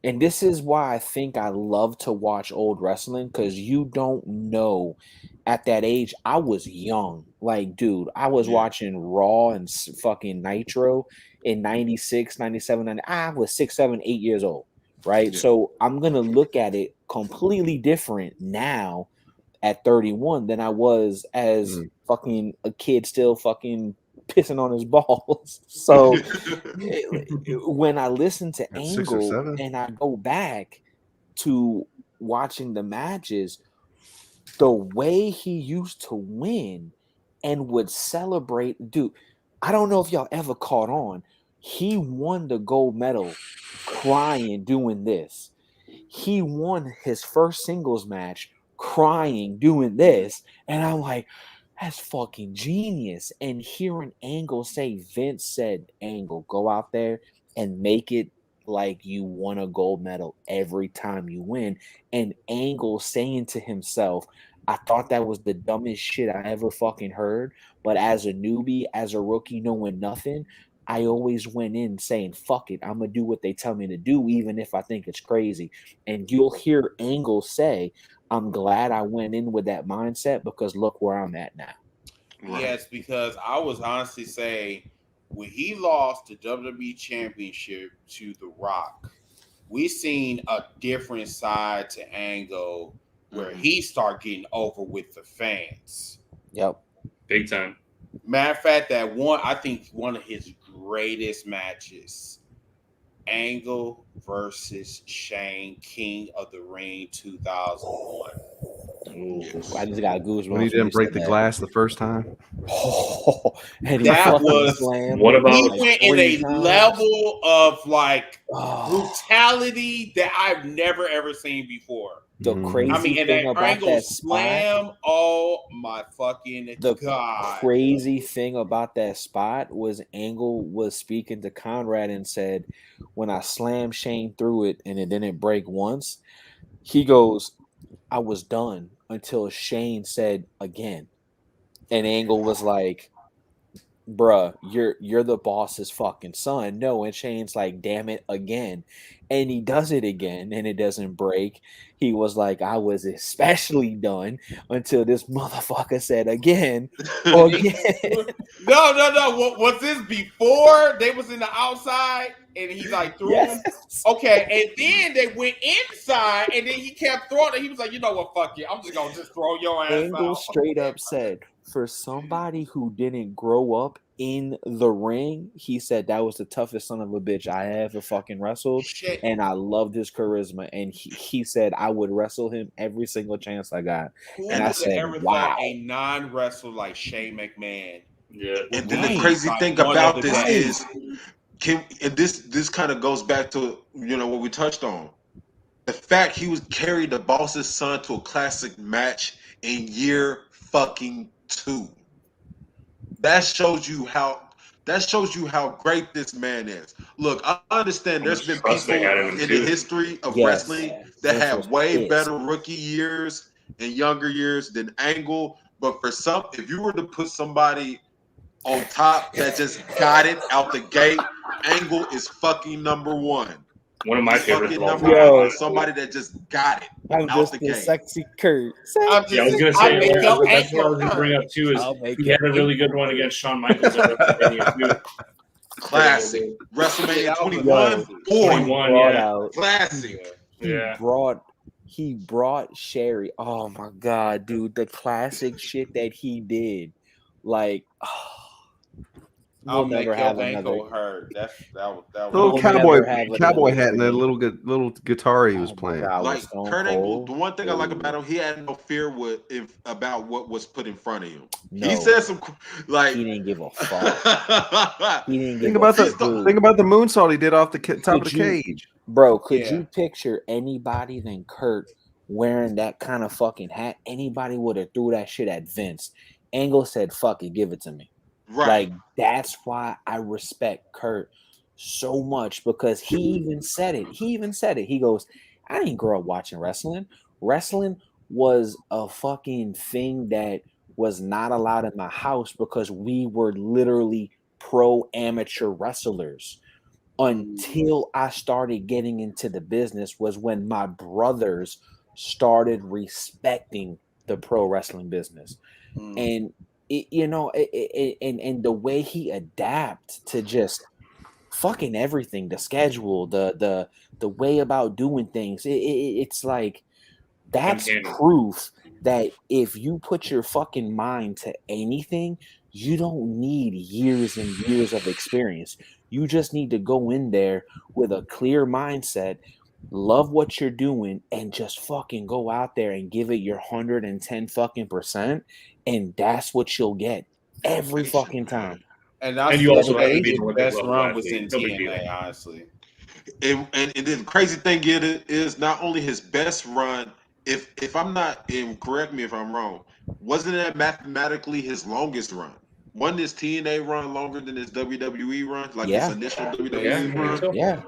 And this is why I think I love to watch old wrestling, because you don't know. At that age, I was young. Like, dude, I was watching Raw and fucking Nitro in 96, 97, and I was 6, 7, 8 years old, right? Yeah. So I'm going to look at it completely different now at 31 than I was as fucking a kid still fucking pissing on his balls. So when I listen to Angle and I go back to watching the matches, the way he used to win and would celebrate, dude, I don't know if y'all ever caught on. He won the gold medal crying doing this. He won his first singles match crying doing this. And I'm like, that's fucking genius. And hearing Angle say, Vince said, Angle, go out there and make it like you won a gold medal every time you win. And Angle saying to himself, I thought that was the dumbest shit I ever fucking heard. But as a newbie, as a rookie, knowing nothing, I always went in saying, fuck it, I'm going to do what they tell me to do, even if I think it's crazy. And you'll hear Angle say, I'm glad I went in with that mindset, because look where I'm at now. Yes, because I was honestly saying, when he lost the WWE Championship to The Rock, we seen a different side to Angle where he started getting over with the fans. Yep. Big time. Matter of fact, I think one of his greatest matches, Angle versus Shane, King of the Ring 2001. I just got goosebumps when he didn't break the glass the first time. Oh, and he That fucking was slammed. What it about- He like went in 3 a times. level of like Oh, brutality that I've never ever seen before. the crazy I mean, and thing that about Angle that spot. slam, oh my fucking The god! crazy thing about that spot was Angle was speaking to Conrad and said, when I slammed Shane through it and it didn't break once, he goes, I was done until Shane said again. And Angle was like, bruh, you're the boss's fucking son. No, and Shane's like, damn it, again. And he does it again and it doesn't break. He was like, I was especially done until this motherfucker said again. Again. No. What was this before they was in the outside and he like threw him? Okay, and then they went inside and then he kept throwing it. He was like, you know what, fuck you. I'm just gonna just throw your ass Angle out. straight up said, for somebody who didn't grow up in the ring, he said that was the toughest son of a bitch I ever fucking wrestled. Shit. And I loved his charisma. And he said I would wrestle him every single chance I got. Who And I would have said, ever wow. thought a non-wrestler like Shane McMahon? Yeah. And then Right. the crazy Like thing one about of this the is, and this kind of goes back to what we touched on. The fact he was carried the boss's son to a classic match in year fucking 2. That shows you how great this man is. Look, I understand there's been Trust people they had in him, in too. the history of Yes. wrestling that Vince had was way pissed. better rookie years and younger years than Angle. But for some, if you were to put somebody on top that just got it out the gate, Angle is fucking number 1. One of my He's favorites fucking of all number time. Yo. 1. Somebody that just got it I'm out just the the gate. sexy Kurt. I'm just, Yeah, I was gonna I say make your that's what I was gonna ankle bring hurt. up too. Is I'll make he had a your really good ankle one hurt. against Shawn Michaels at WrestleMania too. Classic. WrestleMania Yeah, 21. He 21, brought yeah. out. Classic. Yeah. He brought Sherry. Oh my god, dude, the classic shit that he did. Like, I'll we'll make never your have another. ankle hurt. That was Little We'll cowboy never have cowboy another hat and a thing. little guitar he was Oh my playing. God, Like with Stone Kurt Angle, Cold. the one thing I like Ooh. about him, he had no fear about what was put in front of him. No, He said some like he didn't give a fuck. He didn't Think give about a the fuck. think about the moonsault he did off the top of the Could you- cage. Bro, could Yeah. you picture anybody than Kurt wearing that kind of fucking hat? Anybody would have threw that shit at Vince. Angle said, fuck it, give it to me. right. Like, that's why I respect Kurt so much, because he even said it. He goes, I didn't grow up watching wrestling. Wrestling was a fucking thing that was not allowed in my house because we were literally pro amateur wrestlers. Until I started getting into the business was when my brothers started respecting the pro wrestling business. And and the way he adapt to just fucking everything, the schedule, the way about doing things, it's like that's Uncanny. proof that if you put your fucking mind to anything, you don't need years and years of experience. You just need to go in there with a clear mindset, love what you're doing, and just fucking go out there and give it your 110 fucking percent, and that's what you'll get every fucking time. And you also have to his be an Olympic best level run was in athlete. No big deal. TNA, honestly. And the crazy thing is not only his best run. If I'm not, and correct me if I'm wrong, wasn't that mathematically his longest run? Wasn't his TNA run longer than his WWE run? Like Yeah. his initial WWE Yeah, run? so. Yeah,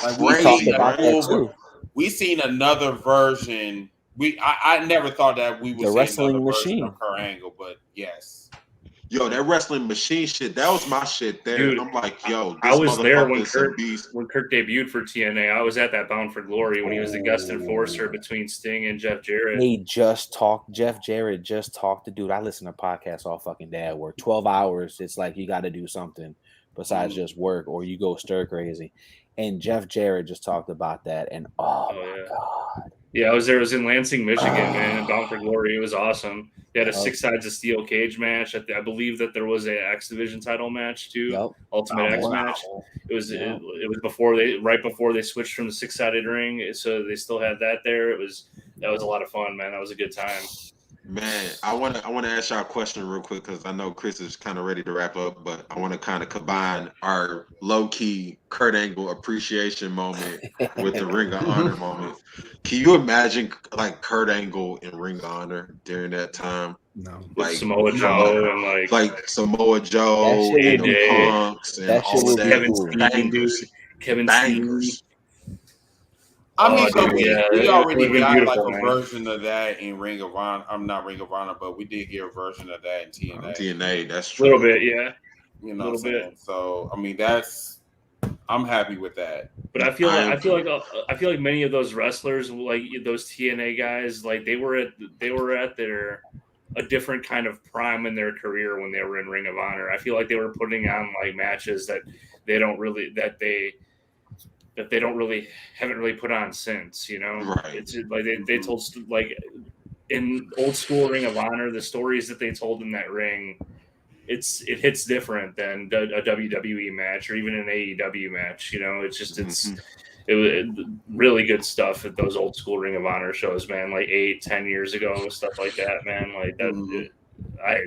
Like we talked Crazy, about right? that too. We seen another version. I never thought that we would The see wrestling another version machine. of Kurt Angle, but yes. Yo, that wrestling machine shit, that was my shit there. Dude, I'm like, yo, this I was there when motherfucker's a beast. Kurt debuted for TNA. I was at that Bound for Glory when he was the guest enforcer between Sting and Jeff Jarrett. Jeff Jarrett just talked to dude. I listen to podcasts all fucking day at work. 12 hours. It's like you got to do something besides just work or you go stir crazy. And Jeff Jarrett just talked about that. And oh my God. Yeah, I was there. It was in Lansing, Michigan, man, and Bound for Glory. It was awesome. They had a 6 sides of steel cage match. I believe that there was a X Division title match too. Ultimate X match. It was right before they switched from the 6-sided ring, so they still had that there. It was That was a lot of fun, man. That was a good time. Man, I want to ask y'all a question real quick because I know Chris is kind of ready to wrap up, but I want to kind of combine our low key Kurt Angle appreciation moment with the Ring of Honor moment. Can you imagine like Kurt Angle in Ring of Honor during that time? No, with Like Samoa Joe and like Samoa Joe That shit and would be the cool. Punks and That shit all of would be that. Kevin cool. Steen, dude. Kevin Bangers. I mean, Oh, so dude, yeah, we it already would've been got beautiful, like a man. version of that in Ring of Honor. I'm not Ring of Honor, but we did get a version of that in TNA. TNA, that's A true. little bit, yeah. You know what I'm Little bit. saying? So I mean, I'm happy with that. But I feel like many of those wrestlers, like those TNA guys, like they were at their a different kind of prime in their career when they were in Ring of Honor. I feel like they were putting on like matches that they haven't really put on since, you know. Right. It's like they told, like in old school Ring of Honor, the stories that they told in that ring, it hits different than a WWE match or even an AEW match, you know. It's just it was really good stuff at those old school Ring of Honor shows, man, like 8-10 years ago, stuff like that, man. Like that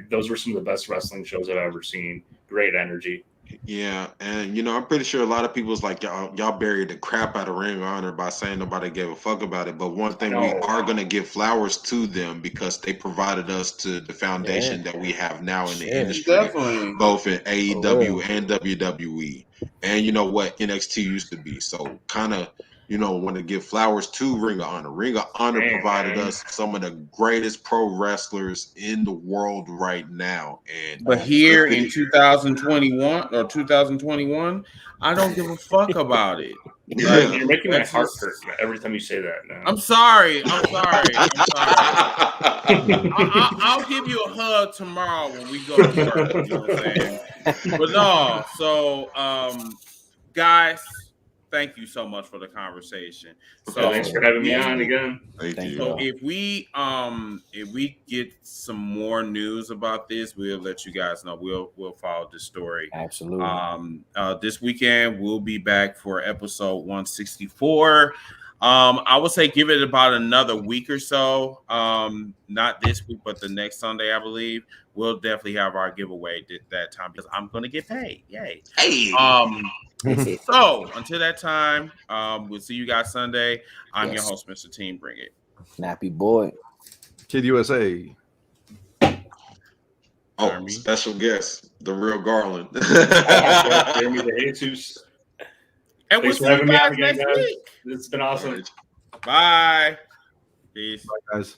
those were some of the best wrestling shows I've ever seen. Great energy. Yeah, and you know, I'm pretty sure a lot of people's like y'all buried the crap out of Ring of Honor by saying nobody gave a fuck about it. But one thing we are gonna give flowers to them because they provided us to the foundation that we have now in the industry, Definitely. both in AEW and WWE. And you know what NXT used to be. So kind of, you know, want to give flowers to Ring of Honor. Ring of Honor provided us some of the greatest pro wrestlers in the world right now. And But here in 2021 or 2021, I don't give a fuck about it. Like, you're making my heart hurt every time you say that now. I'm sorry. I'll give you a hug tomorrow when we go to work. You know what I'm saying? But no, so guys, thank you so much for the conversation. So thanks for having me on again. Thank you. So if we get some more news about this, we'll let you guys know. We'll follow the story. Absolutely. This weekend we'll be back for episode 164. I would say give it about another week or so. Not this week, but the next Sunday, I believe. We'll definitely have our giveaway that time because I'm gonna get paid. Yay. Hey. So until that time, we'll see you guys Sunday. I'm your host, Mr. Team Bring It. Nappy boy. Kid USA. Oh, special guest, the real Garland. Jeremy the Hiatus. And we'll Thanks see for having you me guys on again, next guys. week. It's been awesome. Bye. Peace. Bye, guys.